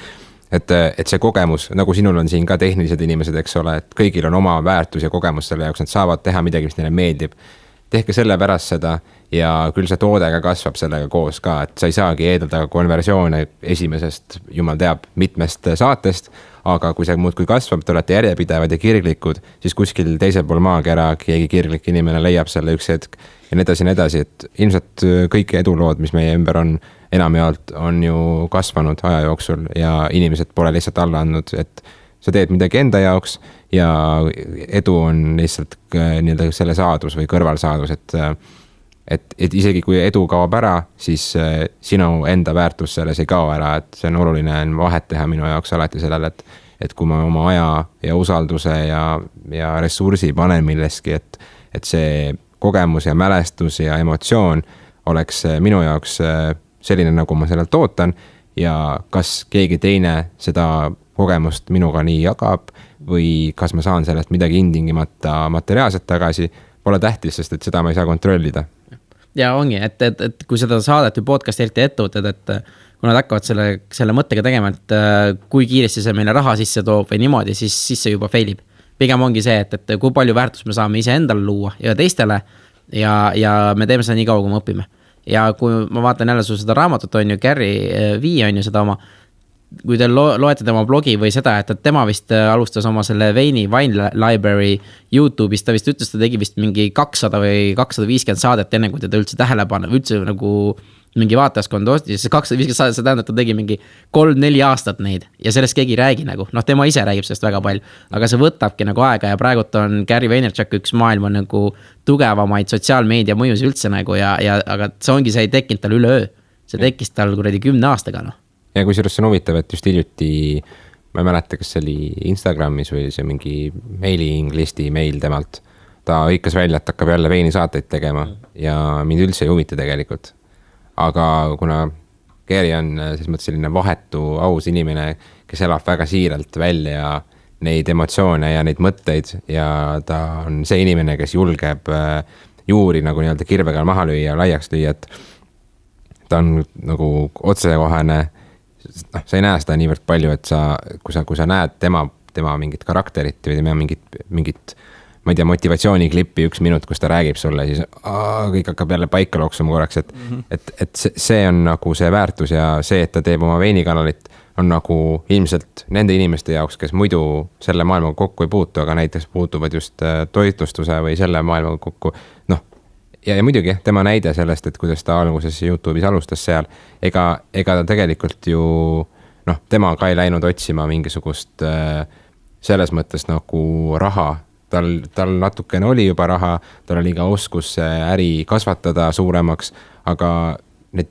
Speaker 4: et see kogemus, nagu sinul on siin ka tehnilised inimesed, eks ole, et kõigil on oma väärtus ja kogemus selle jaoks, nad saavad teha midagi, mis neile meeldib. Tehke selle pärast seda ja küll see toode ka kasvab sellega koos ka, et sa ei saagi eeldada konversioone esimesest, jumal teab, mitmest saatest, aga kui see muudkui kasvab, te olete järjepidevad ja kirglikud, siis kuskil teisel pool maakera keegi kirglik inimene leiab selle üks hetk ja nii edasi, et ilmselt kõik edulood, mis meie ümber on, enamjaolt on ju kasvanud aja jooksul ja inimesed pole lihtsalt alla andnud, et sa teed midagi enda jaoks ja edu on lihtsalt nii-öelda selle saadus või kõrvalsaadus, et isegi kui edu kaob ära, siis sinu enda väärtus selles ei kao ära, et see on oluline vahet teha minu jaoks alati sellele, et kui ma oma aja ja usalduse ja ressursi panen milleski, et see kogemus ja mälestus ja emotsioon oleks minu jaoks selline, nagu ma sellelt ootan ja kas keegi teine seda kogemust minuga nii jagab või kas ma saan sellest midagi intingimata materiaalselt tagasi, pole tähtis, sest et seda ma ei saa kontrollida.
Speaker 2: Ja ongi, et kui seda saadet või podcast eriti ettevõtted, et kui nad hakkavad selle mõttega tegema, et kui kiiresti see meile raha sisse toob või niimoodi, siis see juba failib. Pigem ongi see, et kui palju väärtust me saame ise endale luua ja teistele ja me teeme seda nii kaua, kui me õpime. Ja kui ma vaatan jälle seda raamatut, on ju, Gary Vee on ju seda oma, kui te loete tema blogi või seda, et tema vist alustas oma selle Wine Library YouTube'is, ta vist ütles, ta tegi vist mingi 200 või 250 saadet enne, kui teda üldse tähelepanu, üldse nagu mingi vaatajaskond ostis, see 250 saadet, see tähendab, ta tegi mingi 3-4 aastat neid ja sellest keegi ei räägi nagu, tema ise räägib sellest väga palju, aga see võtabki nagu aega ja praegult on Gary Vaynerchuk üks maailma nagu tugevamaid sotsiaalmeedia mõjusi üldse nagu aga see ongi, see ei tekkinud tal üleöö, see tekkis tal kuradi 10 aastaga,
Speaker 4: Ja kui sellest on huvitav, et just hiljuti ma ei mäleta, kas see oli Instagramis või see mingi mailing listi meil temalt. Ta hõikas välja, et hakkab jälle veinisaateid tegema ja mind üldse ei huvita tegelikult. Aga kuna Gary on siis mõttes selline vahetu, aus inimene, kes elab väga siiralt välja neid emotsioone ja neid mõtteid ja ta on see inimene, kes julgeb juuri nagu nii-öelda kirvega maha lüüa ja laiaks lüüa, et ta on nagu otsekohane, sa ei näe seda niivõrd palju, et kui sa näed tema mingit karakterit või tema mingit ma ei tea, motivatsiooniklippi 1 minut, kus ta räägib sulle, siis kõik hakkab jälle paika looksuma korraks, et see on nagu see väärtus ja see, et ta teeb oma veinikanalit, on nagu ilmselt nende inimeste jaoks, kes muidu selle maailmaga kokku ei puutu, aga näiteks puutuvad just toitlustuse või selle maailmaga kokku. Noh, ja muidugi tema näide sellest, et kuidas ta alguses YouTube'is alustas seal, ega ta tegelikult ju, tema ka ei läinud otsima mingisugust selles mõttes nagu raha. Tal natukene oli juba raha, tal oli ka oskus äri kasvatada suuremaks, aga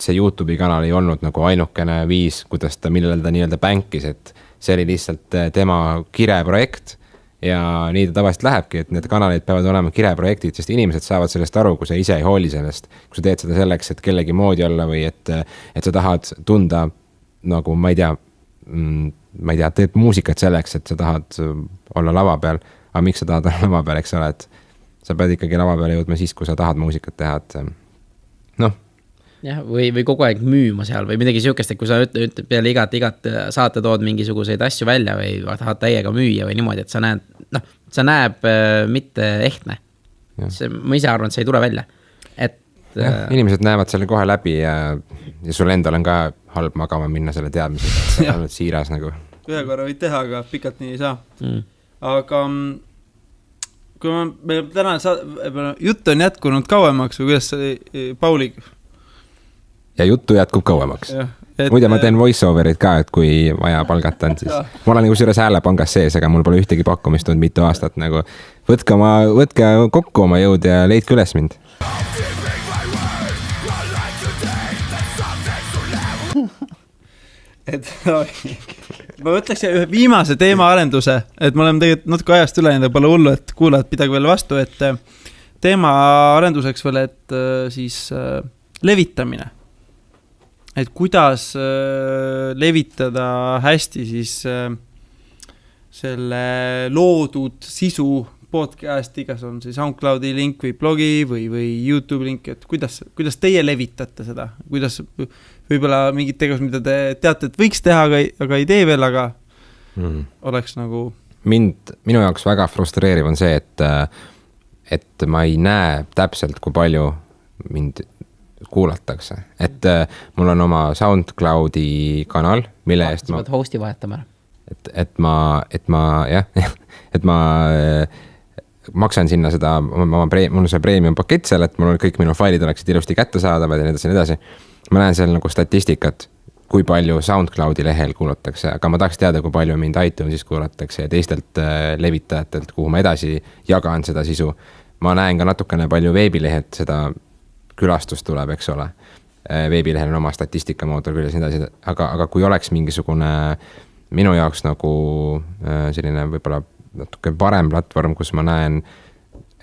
Speaker 4: see YouTube'i kanal ei olnud nagu ainukene viis, kuidas millele ta nii-öelda bänkis, et see oli lihtsalt tema kireprojekt ja nii ta tavaliselt lähebki, et need kanalid peavad olema kireprojektid, sest inimesed saavad sellest aru, kui sa ise ei hooli sellest, kui sa teed seda selleks, et kellegi moodi olla või et sa tahad tunda nagu, ma ei tea, teed muusikat selleks, et sa tahad olla lava peal. Aga miks sa tahad lava peal, eks ole, et sa pead ikkagi lava peale jõudma siis, kui sa tahad muusikat teha, et noh.
Speaker 2: Jah, või kogu aeg müüma seal või midagi siukest, et kui sa ütled peale igat saate tood mingisuguseid asju välja või tahad täiega müüa või niimoodi, et sa näeb mitte ehtne. Ma ise arvan, et see ei tule välja.
Speaker 4: Inimesed näevad selle kohe läbi ja sul endal on ka halb magama minna selle teadmisega, et oled siiras nagu.
Speaker 3: Ühe korra võid teha, aga pikalt nii ei saa. Aga kui meil täna jutt on jätkunud kauemaks või kuidas Pauli?
Speaker 4: Ja juttu jätkub kauemaks. Muide, ma teen voice-overid ka, et kui vaja palgata on, siis ma olen nagu selles häälepangas sees, aga mul pole ühtegi pakkumist olnud mitu aastat nagu võtke kokku oma jõud ja leidke üles mind.
Speaker 3: Ma võtleks ühe viimase teema arenduse, et me oleme tegelikult natuke ajast üle ja pole hullu, et kuulajad pidagi veel vastu, et teema arenduseks veel, et siis levitamine. Et kuidas levitada hästi siis selle loodud sisu podcasti, kas on siis SoundCloudi link või blogi või YouTube link, et kuidas teie levitate seda, kuidas võib-olla mingid tegevus, mida te teate, et võiks teha, aga ei tee veel, aga oleks nagu...
Speaker 4: Minu jaoks väga frustreeriv on see, et ma ei näe täpselt, kui palju mind kuulatakse. Et mul on oma SoundCloudi kanal, mille eest
Speaker 2: ma... hosti vahetama.
Speaker 4: Et ma maksan sinna seda, mul on see premium pakett seal, et mul kõik minu failid oleksid ilusti kättesaadavad ja nii edasi. Ma näen seal nagu statistikat, kui palju SoundCloudi lehel kuulatakse, aga ma tahaks teada, kui palju mind iTunesis kuulatakse ja teistelt levitajatelt, kuhu ma edasi jagan seda sisu. Ma näen ka natukene palju veebilehed, seda külastust tuleb, eks ole. Veebilehel on oma statistikamoodul küljes nii edasi, aga kui oleks mingisugune minu jaoks nagu selline võib-olla natuke parem platvorm, kus ma näen,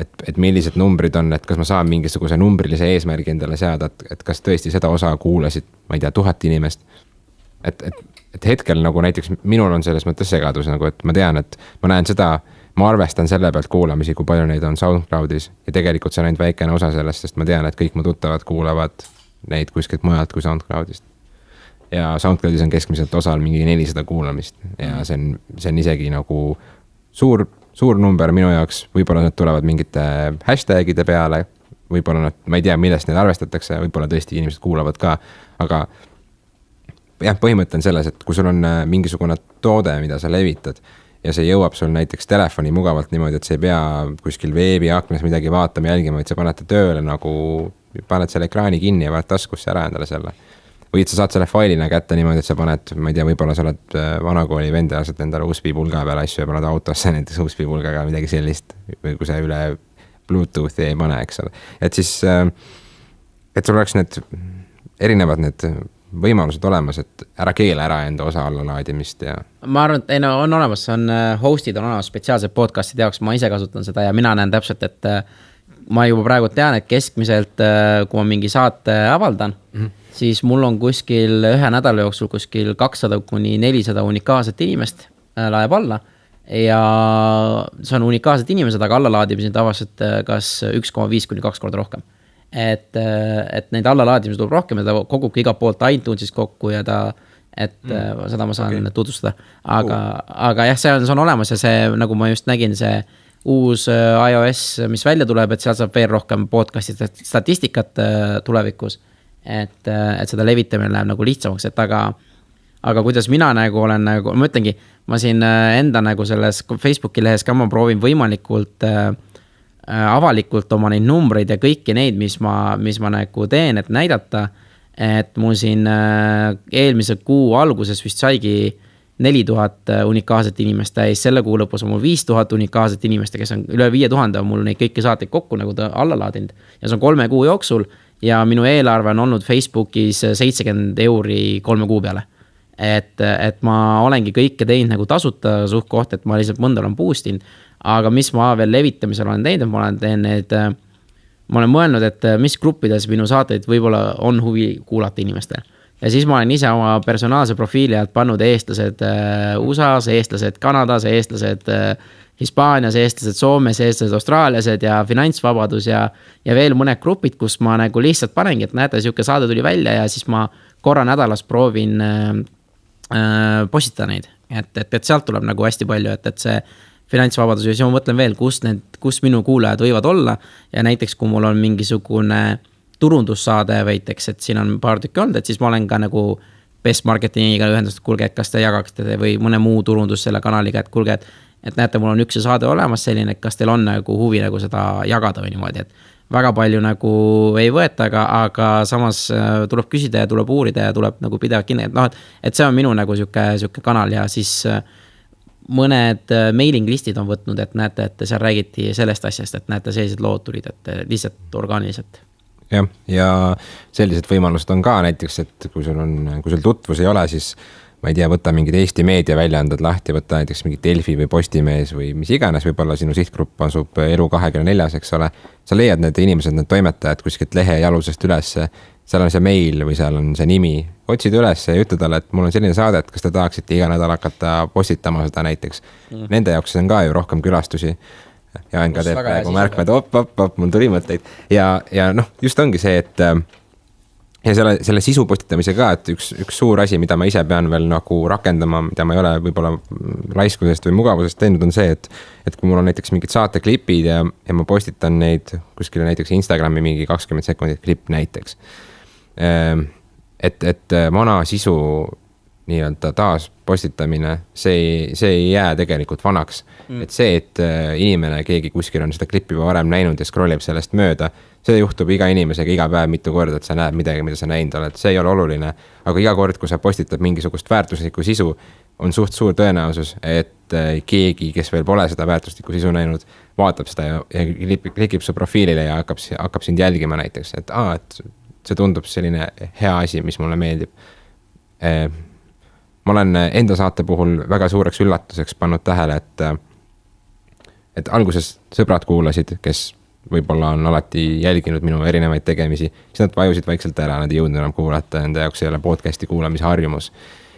Speaker 4: et millised numbrid on, et kas ma saan mingisuguse numbrilise eesmärgi endale seada, et kas tõesti seda osa kuulasid, ma ei tea, 1000 inimest. Et hetkel nagu näiteks minul on selles mõttes segadus, nagu, et ma tean, et ma näen seda, ma arvestan selle pealt kuulamisi, kui palju neid on SoundCloudis ja tegelikult see on ainult väikene osa sellest, sest ma tean, et kõik mu tuttavad kuulavad neid kuskilt mujalt kui SoundCloudist. Ja SoundCloudis on keskmiselt osal mingi 400 kuulamist ja see on isegi nagu suur number minu jaoks, võib-olla nad tulevad mingite hashtagide peale, võib-olla nad, ma ei tea, millest need arvestatakse, võib-olla tõesti inimesed kuulavad ka, aga jah, põhimõte on selles, et kui sul on mingisugune toode, mida sa levitad ja see jõuab sul näiteks telefoni mugavalt niimoodi, et sa ei pea kuskil veebiaknas midagi vaatama, jälgima, et sa paned tööle nagu, paned selle ekraani kinni ja paned taskusse ära endale selle. Või et sa saad selle failina kätte niimoodi, et sa paned, ma ei tea, võib-olla sa oled vanakooli vend ja lased endale USB-pulga peale asju ja paned autosse näiteks USB-pulgaga midagi sellist, või kui sa üle Bluetoothi ei pane, eks ole. Et siis, et sul oleks need erinevad need võimalused olemas, et ära keela ära enda osa allalaadimist ja.
Speaker 2: Ma arvan, et on olemas, host'id on olemas spetsiaalsed podcast'ide jaoks, ma ise kasutan seda ja mina näen täpselt, et ma juba praegu tean, et keskmiselt, kui ma mingi saate avaldan, siis mul on kuskil ühe nädala jooksul kuskil 200-400 unikaalset inimest laeb alla ja see on unikaalsed inimesed, aga allalaadimised tavaliselt kas 1,5-2 korda rohkem. Et neid allalaadimisi tuleb rohkem ja ta kogubki iga poolt iTunesis kokku ja seda ma saan tutvustada. Aga jah, see on olemas ja see, nagu ma just nägin, see uus iOS, mis välja tuleb, et seal saab veel rohkem podcasti statistikat tulevikus, et seda levitamine läheb nagu lihtsamaks, et aga kuidas mina nagu olen, nagu ma ütlengi, ma siin enda nagu selles Facebooki lehes ka ma proovin võimalikult avalikult oma neid numbreid ja kõiki neid, mis ma nagu teen, et näidata, et mul siin eelmise kuu alguses vist saigi 4000 unikaalset inimest täis, selle kuu lõpus on mul 5000 unikaalset inimest, kes on üle 5000, on mul neid kõiki saateid kokku nagu alla laadinud ja see on 3 kuu jooksul ja minu eelarve on olnud Facebookis 70 € 3 kuu peale. Et ma olengi kõike teinud nagu tasuta suht koht, et ma lihtsalt mõnda olen boostinud, aga mis ma veel levitamisel olen teinud, ma olen mõelnud, et mis gruppides minu saateid võib-olla on huvi kuulata inimestel. Ja siis ma olen ise oma personaalse profiili alt pannud eestlased USA-s, eestlased Kanadas, eestlased Hispaanias, eestlased Soomes, eestlased Austraaliased ja finantsvabadus ja veel mõned grupid, kus ma nagu lihtsalt panengi, et näete, siuke saade tuli välja ja siis ma korra nädalas proovin postitada neid, et sealt tuleb nagu hästi palju, et see finantsvabadus ja siis ma mõtlen veel, kus minu kuulajad võivad olla ja näiteks kui mul on mingisugune turundussaade veiteks, et siin on paar tükki olnud, et siis ma olen ka nagu best marketingiga ühendust, et kuulge, et kas te jagaksite või mõne muu turundus selle kanaliga, et kuulge, et näete, mul on üks saade olemas selline, et kas teil on nagu huvi nagu seda jagada või niimoodi, et väga palju nagu ei võeta, aga samas tuleb küsida ja tuleb uurida ja tuleb nagu pidevalt kinni, et see on minu nagu siuke kanal ja siis mõned mailing listid on võtnud, et näete, et seal räägiti sellest asjast, et näete, sellised lood tulid, et lihtsalt orgaaniliselt.
Speaker 4: Jah, ja sellised võimalused on ka näiteks, et kui sul tutvus ei ole, siis ma ei tea, võta mingid Eesti meedia väljaanded lahti, võta näiteks mingi Delfi või Postimees või mis iganes, võib-olla sinu sihtgrupp asub Elu24, eks ole. Sa leiad need inimesed, need toimetajad kuskilt lehe jalusest üles, seal on see meil või seal on see nimi, otsid üles ja ütle talle, et mul on selline saade, et kas te tahaksite iga nädal hakata postitama seda näiteks. Nende jaoks on ka ju rohkem külastusi. Ja Ain ka teeb praegu märkmed, op, mul tuli mõtteid. Ja just ongi see, et ja selle sisu postitamise ka, et üks suur asi, mida ma ise pean veel nagu rakendama, mida ma ei ole võib-olla laiskusest või mugavusest teinud, on see, et kui mul on näiteks mingid saateklipid ja ma postitan neid kuskile näiteks Instagrami mingi 20 sekundit klipp näiteks. Et vana sisu nii-öelda taas postitamine, see ei jää tegelikult vanaks. Et see, et inimene, keegi kuskil on seda klippi varem näinud ja scrollib sellest mööda, see juhtub iga inimesega iga päev mitu korda, et sa näed midagi, mida sa näinud oled, see ei ole oluline. Aga iga kord, kui sa postitad mingisugust väärtuslikku sisu, on suht suur tõenäosus, et keegi, kes veel pole seda väärtuslikku sisu näinud, vaatab seda ja klikib su profiilile ja hakkab sind jälgima näiteks, et see tundub selline hea asi, mis mulle meeldib. Ma olen enda saate puhul väga suureks üllatuseks pannud tähele, et alguses sõbrad kuulasid, kes võib-olla on alati jälginud minu erinevaid tegemisi, siis nad vajusid vaikselt ära, nad ei jõudnud enam kuulata, nende jaoks ei ole podcasti kuulamise harjumus.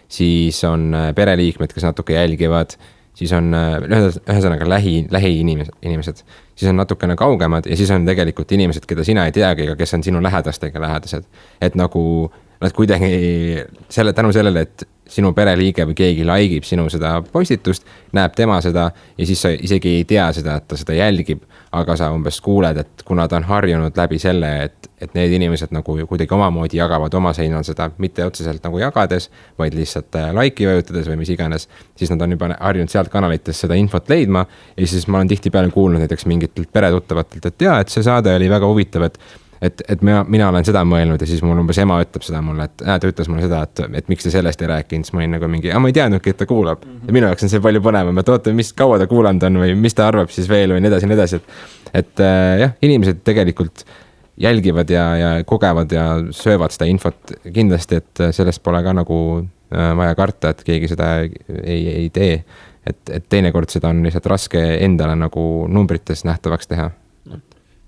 Speaker 4: Siis on pereliikmed, kes natuke jälgivad, siis on ühesõnaga lähi inimesed, siis on natukene kaugemad ja siis on tegelikult inimesed, keda sina ei teagi, aga kes on sinu lähedastega lähedased. Et nagu nad kuidagi tänu sellele, et sinu pereliige või keegi laikib sinu seda postitust, näeb tema seda ja siis sa isegi ei tea seda, et ta seda jälgib, aga sa umbes kuuled, et kuna ta on harjunud läbi selle, et need inimesed nagu kuidagi omamoodi jagavad oma seinal seda, mitte otseselt nagu jagades, vaid lihtsalt like'i vajutades või mis iganes, siis nad on juba harjunud sealt kanalites seda infot leidma ja siis ma olen tihtipeale kuulnud näiteks mingitelt peretuttavatelt, et jaa, et see saade oli väga huvitav, et mina olen seda mõelnud ja siis mul umbes ema ütleb seda mulle, et ta ütles mulle seda, et miks te sellest ei rääkinud, siis ma olin nagu mingi, ma ei teadnudki, et ta kuulab. Ja minu jaoks on see palju põnevam, et oota, mis kaua ta kuulanud on või mis ta arvab siis veel või nii edasi. Et jah, inimesed tegelikult jälgivad ja kogevad ja söövad seda infot kindlasti, et sellest pole ka nagu vaja karta, et keegi seda ei tee. Et teinekord seda on lihtsalt raske endale nagu numbrites nähtavaks teha.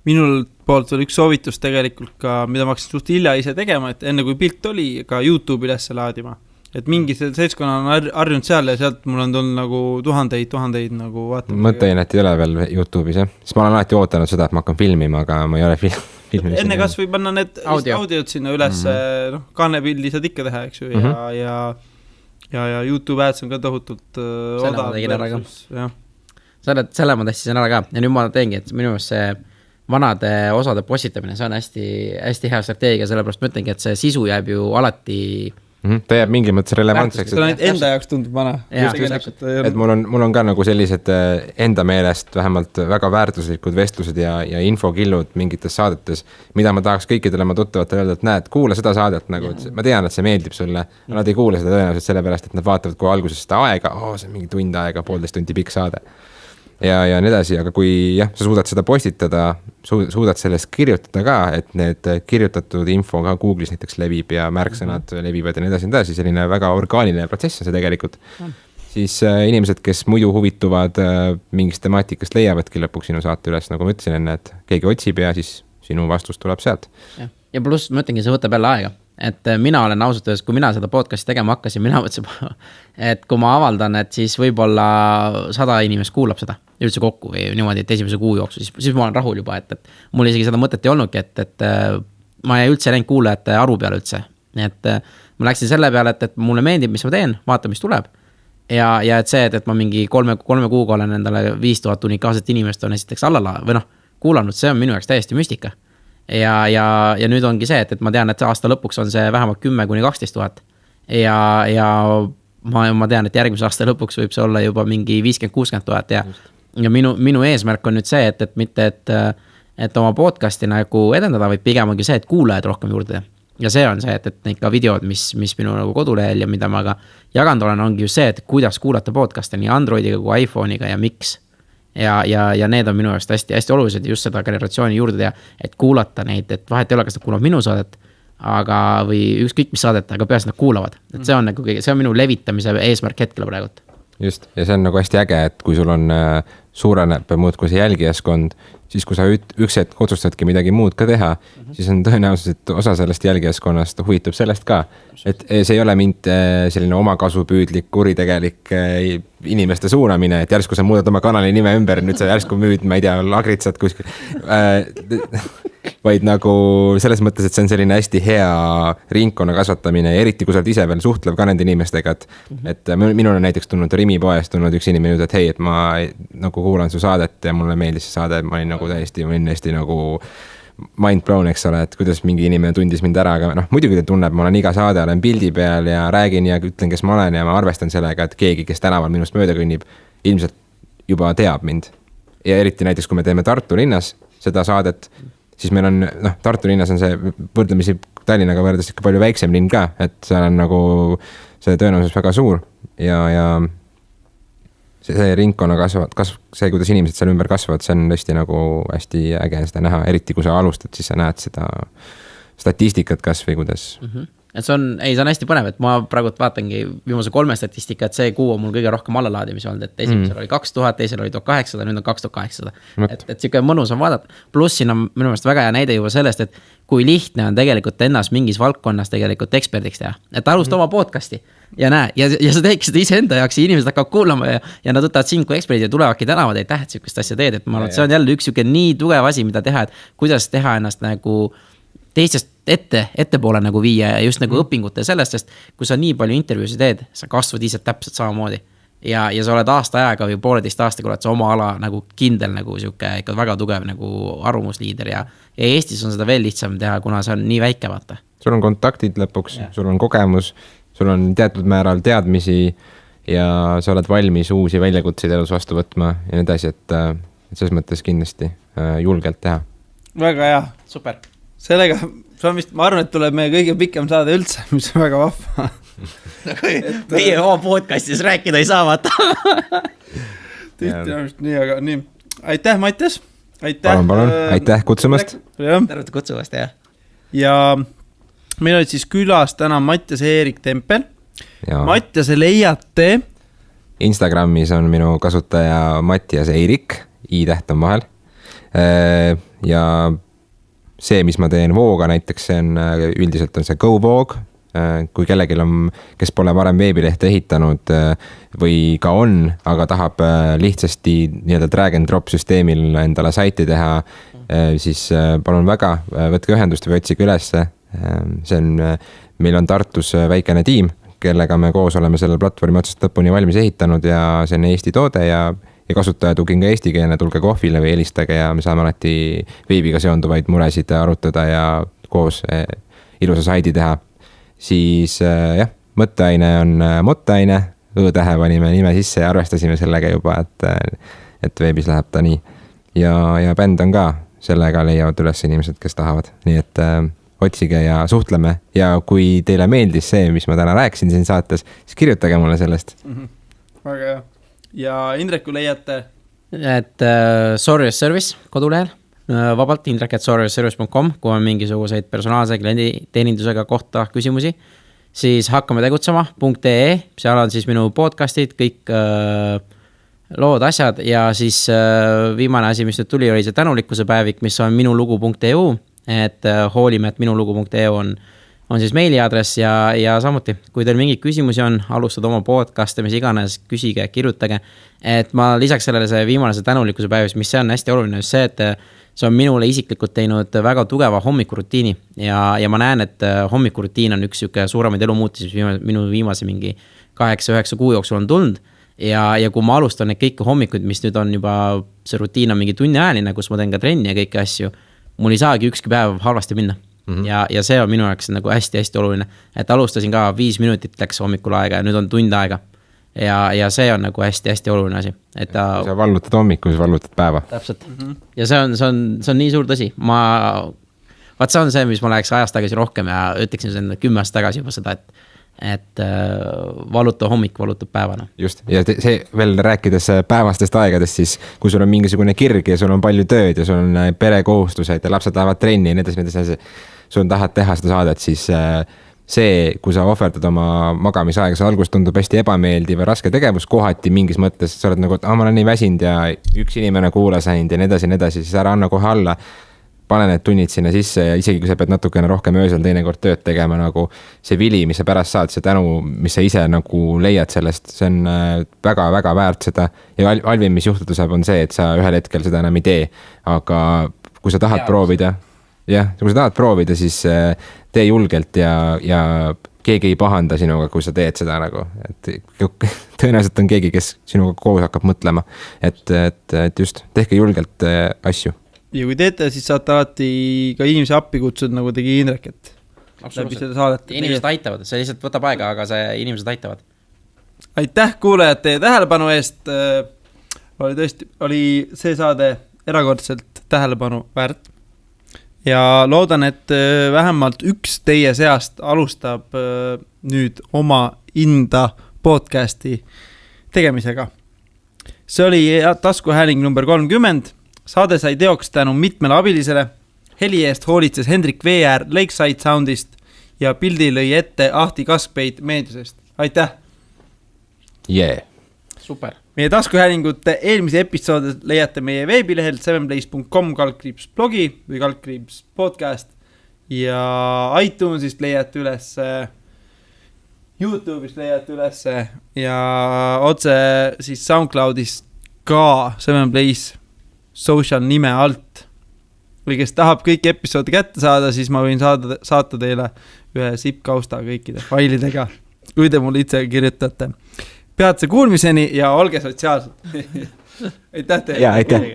Speaker 3: Minul poolt oli üks soovitus tegelikult ka, mida ma hakkasin suht hilja ise tegema, et enne kui pilt oli, ka YouTube ülesse laadima. Et mingi seltskonna on harjunud seal ja sealt mul on tulnud nagu tuhandeid nagu vaatama.
Speaker 4: Mõttein, et ei ole veel YouTube'is, jah? Siis ma olen alati ootanud seda, et ma hakkan filmima, aga ma ei ole filminud.
Speaker 3: Enne kas või panna need audiod sinna üles, kaanepildi saad ikka teha, eks ju, ja YouTube ads on ka tohutult odav.
Speaker 2: Selle ma tahtsin ära ka ja nüüd ma teengi, et minu meelest see vanade osade postitamine, see on hästi, hästi hea strateegia, sellepärast ma ütlengi, et see sisu jääb ju alati
Speaker 4: ta jääb mingi mõttes relevantseks.
Speaker 3: See on enda jaoks tundub vana.
Speaker 4: Et mul on ka nagu sellised enda meelest vähemalt väga väärtuslikud vestlused ja infokillud mingites saadetes, mida ma tahaks kõikidele oma tuttavatele öelda, et näed, kuula seda saadet nagu, et ma tean, et see meeldib sulle, aga nad ei kuule seda tõenäoliselt sellepärast, et nad vaatavad kui alguses seda aega, see on mingi tund aega, 1,5 tundi pikk saade. Ja nii edasi, aga kui sa suudad seda postitada, suudad sellest kirjutada ka, et need kirjutatud info ka Google'is näiteks levib ja märksõnad levivad ja nii edasi, selline väga orgaaniline protsess on see tegelikult. Siis inimesed, kes muidu huvituvad mingist temaatikast, leiavadki lõpuks sinu saate üles, nagu ma ütlesin enne, et keegi otsib ja siis sinu vastus tuleb sealt.
Speaker 2: Ja pluss ma ütlengi, see võtab jälle aega. Et mina olen ausalt öeldes, kui mina seda podcasti tegema hakkasin, mina mõtlesin, et kui ma avaldan, et siis võib-olla 100 inimest kuulab seda üldse kokku või niimoodi, et esimese kuu jooksu, siis ma olen rahul juba, et mul isegi seda mõtet ei olnudki, et ma ei üldse läinud kuulajate aru peale üldse. Et ma läksin selle peale, et mulle meeldib, mis ma teen, vaata, mis tuleb. Ja et see, et ma mingi 3 kuuga olen endale 5000 unikaalset inimest on esiteks kuulanud, see on minu jaoks täiesti müstika. Ja nüüd ongi see, et ma tean, et aasta lõpuks on see vähemalt 10-12 000 ja ma tean, et järgmise aasta lõpuks võib see olla juba mingi 50-60 000 ja minu eesmärk on nüüd see, et mitte, et oma podcasti nagu edendada, vaid pigem ongi see, et kuulajad rohkem juurde. Ja see on see, et neid ka videod, mis minu nagu kodulehel ja mida ma ka jaganud olen, ongi just see, et kuidas kuulata podcasti nii Androidiga kui iPhone'iga ja miks. Ja need on minu jaoks hästi, hästi olulised just seda generatsiooni juurde teha, et kuulata neid, et vahet ei ole, kas nad kuulavad minu saadet, või ükskõik mis saadet, aga peas nad kuulavad. Et see on minu levitamise eesmärk hetkel praegult.
Speaker 4: Just, ja see on nagu hästi äge, et kui sul on suureneb muudkui see jälgijaskond, siis kui sa üks hetk otsustadki midagi muud ka teha, siis on tõenäoliselt osa sellest jälgijaskonnast huvitub sellest ka. Et see ei ole mind selline omakasupüüdlik, kuritegelik inimeste suunamine, et järsku sa muudad oma kanali nime ümber, nüüd sa järsku müüd, ma ei tea, lagritsad kuskil. Vaid nagu selles mõttes, et see on selline hästi hea ringkonna kasvatamine ja eriti, kui sa oled ise veel suhtlev ka nende inimestega, et minul on näiteks tulnud Rimi poest tulnud üks inimene, et hei, et ma nagu kuulan su saadet ja mulle meeldis see saade, ma olin nagu täiesti nagu mind blown, eks ole, et kuidas mingi inimene tundis mind ära, aga muidugi ta tunneb, ma olen iga saade, olen pildi peal ja räägin ja ütlen, kes ma olen ja ma arvestan sellega, et keegi, kes tänaval minust mööda kõnnib, ilmselt juba teab mind. Ja eriti näiteks, kui me teeme Tartu linnas seda saadet, siis meil on, Tartu linnas on see võrdlemisi Tallinnaga võrdes ikka palju väiksem linn ka, et seal on nagu see tõenäosus väga suur ja see ringkonna see, kuidas inimesed seal ümber kasvavad, see on tõesti nagu hästi äge seda näha, eriti kui sa alustad, siis sa näed seda statistikat kas või kuidas.
Speaker 2: Et see on hästi põnev, et ma praegu vaatangi viimase 3 statistika, et see kuu on mul kõige rohkem allalaadimisi olnud, et esimesel oli 2000, teisel oli 1800, nüüd on 2800. Et siuke mõnus on vaadata. Pluss siin on minu meelest väga hea näide juba sellest, et kui lihtne on tegelikult ennast mingis valdkonnas tegelikult eksperdiks teha. Et alusta oma podcasti ja näe, ja sa teedki seda ise enda jaoks ja inimesed hakkavad kuulama ja nad võtavad sind kui eksperdid ja tulevadki tänavad, et sihukest asja teed, et ma arvan, et see on jälle üks nii tugev asi, mida teha, et kuidas teha ennast nagu teistest ettepoole nagu viia ja just nagu õpingute sellest, sest kui sa nii palju intervjuusid teed, sa kasvad ise täpselt samamoodi ja sa oled aasta ajaga või 1,5 aastaga oled sa oma ala nagu kindel nagu sihuke ikka väga tugev nagu arvamusliider ja Eestis on seda veel lihtsam teha, kuna see on nii väike vaata.
Speaker 4: Sul on kontaktid lõpuks, sul on kogemus, sul on teatud määral teadmisi ja sa oled valmis uusi väljakutseid elus vastu võtma ja nii edasi, et selles mõttes kindlasti julgelt teha.
Speaker 3: Väga hea.
Speaker 2: Super.
Speaker 3: Sellega, ma arvan, et tuleb meie kõige pikem saade üldse, mis on väga vahva.
Speaker 2: Meie oma podcastis rääkida ei saa vaata.
Speaker 3: Tihti on nii, aga nii. Aitäh, Mattias.
Speaker 1: aitäh.
Speaker 4: Palun, aitäh kutsumast.
Speaker 2: Tervete kutsumast, jah.
Speaker 1: Ja meil olid siis külas täna Mattias ja Eerik Tempel. Mattiase leiate
Speaker 4: Instagramis on minu kasutaja Mattias Eirik, i-täht on vahel. Ja see, mis ma teen Vooga näiteks, see on üldiselt on see GoVoog. Kui kellelgi on, kes pole varem veebilehte ehitanud või ka on, aga tahab lihtsasti nii-öelda drag and drop süsteemil endale saiti teha, siis palun väga, võtke ühendust või otsige ülesse. Meil on Tartus väikene tiim, kellega me koos oleme selle platvormi otsast lõpuni valmis ehitanud ja see on Eesti toode ja kasutajatugi ka eestikeelne, tulge kohvile või helistage ja me saame alati veebiga seonduvaid muresid arutada ja koos ilusa saidi teha. Siis jah, mõtteaine on mottaine, õ-tähe panime nime sisse ja arvestasime sellega juba, et veebis läheb ta nii. Ja bänd on ka, sellega leiavad üles inimesed, kes tahavad. Nii et otsige ja suhtleme ja kui teile meeldis see, mis ma täna rääkisin siin saates, siis kirjutage mulle sellest.
Speaker 1: Väga hea. Ja Indreku leiate?
Speaker 2: Et Sorrius Service kodulehel. Vabalt indrek@sorriusservice.com, kui on mingisuguseid personaalse klienditeenindusega kohta küsimusi, siis hakkame tegutsema.ee, seal on siis minu podcastid, kõik lood, asjad ja siis viimane asi, mis nüüd tuli, oli see tänulikkuse päevik, mis on minulugu.eu, et hoolime, et minulugu.eu on siis meiliadress ja samuti, kui teil mingeid küsimusi on, alustad oma podcast'e, mis iganes, küsige, kirjutage, et ma lisaks sellele see viimane see tänulikkuse päevis, mis see on hästi oluline, just see, et see on minule isiklikult teinud väga tugeva hommikurutiini ja ma näen, et hommikurutiin on üks suuremaid elumuutusi, mis minu viimase mingi 8-9 kuu jooksul on tulnud ja kui ma alustan neid kõiki hommikuid, mis nüüd on juba, see rutiin on mingi tunniajaline, kus ma teen ka trenni ja kõiki asju, mul ei saagi ükski päev halvasti minna. Ja see on minu jaoks nagu hästi-hästi oluline, et alustasin ka 5 minutit läks hommikul aega ja nüüd on tund aega ja see on nagu hästi-hästi oluline asi, et ta
Speaker 4: sa vallutad hommiku, siis vallutad päeva.
Speaker 2: Täpselt. Ja see on nii suur tõsi. Vaat see on see, mis ma läheks ajast tagasi rohkem ja ütleksin seda 10 aastat tagasi juba seda, et valuta hommik, valutab päevana.
Speaker 4: Just, ja see veel rääkides päevastest aegadest, siis kui sul on mingisugune kirg ja sul on palju tööd ja sul on perekohustused ja lapsed lähevad trenni ja nii, sul tahad teha seda saadet, siis see, kui sa ohverdad oma magamisaega, see alguses tundub hästi ebameeldiv ja raske tegevus kohati mingis mõttes, sa oled nagu, et ma olen nii väsinud ja üks inimene kuulas ainult ja nii edasi, siis ära anna kohe alla, pane need tunnid sinna sisse ja isegi kui sa pead natukene rohkem öösel teinekord tööd tegema, nagu see vili, mis sa pärast saad, see tänu, mis sa ise nagu leiad sellest, see on väga-väga väärt seda ja halvim, mis juhtuda saab, on see, et sa ühel hetkel seda enam ei tee, aga kui sa tahad proovida, kui sa tahad proovida, siis tee julgelt ja keegi ei pahanda sinuga, kui sa teed seda nagu, et tõenäoliselt on keegi, kes sinuga koos hakkab mõtlema, et just tehke julgelt asju.
Speaker 1: Ja kui teete, siis saate alati ka inimesi appi kutsud, nagu tegi Indrek, et läbi seda saadet.
Speaker 2: Inimesed aitavad, see lihtsalt võtab aega, aga see inimesed aitavad.
Speaker 1: Aitäh kuulajad teie tähelepanu eest. Oli see saade erakordselt tähelepanu väärt. Ja loodan, et vähemalt üks teie seast alustab nüüd oma Inda podcasti tegemisega. See oli taskuhääling number 30. Saade sai teoks tänu mitmele abilisele. Heli eest hoolitses Hendrik VR Lakeside Soundist ja pildi lõi ette Ahti Kaskpeit meediusest. Aitäh!
Speaker 2: Super!
Speaker 1: Meie taskuhäälingute eelmise episoode leiate meie veebilehel 7place.com/blogi või /podcast ja iTunesist leiate üles, YouTube'ist leiate üles ja otse siis SoundCloudist ka 7place social nime alt. Või kes tahab kõiki episoodi kätte saada, siis ma võin saata teile ühe zip-kausta kõikide failidega, kui te mulle itse kirjutate. Peatse kuulmiseni ja olge sotsiaalsed. Aitäh teile.
Speaker 4: Ja aitäh.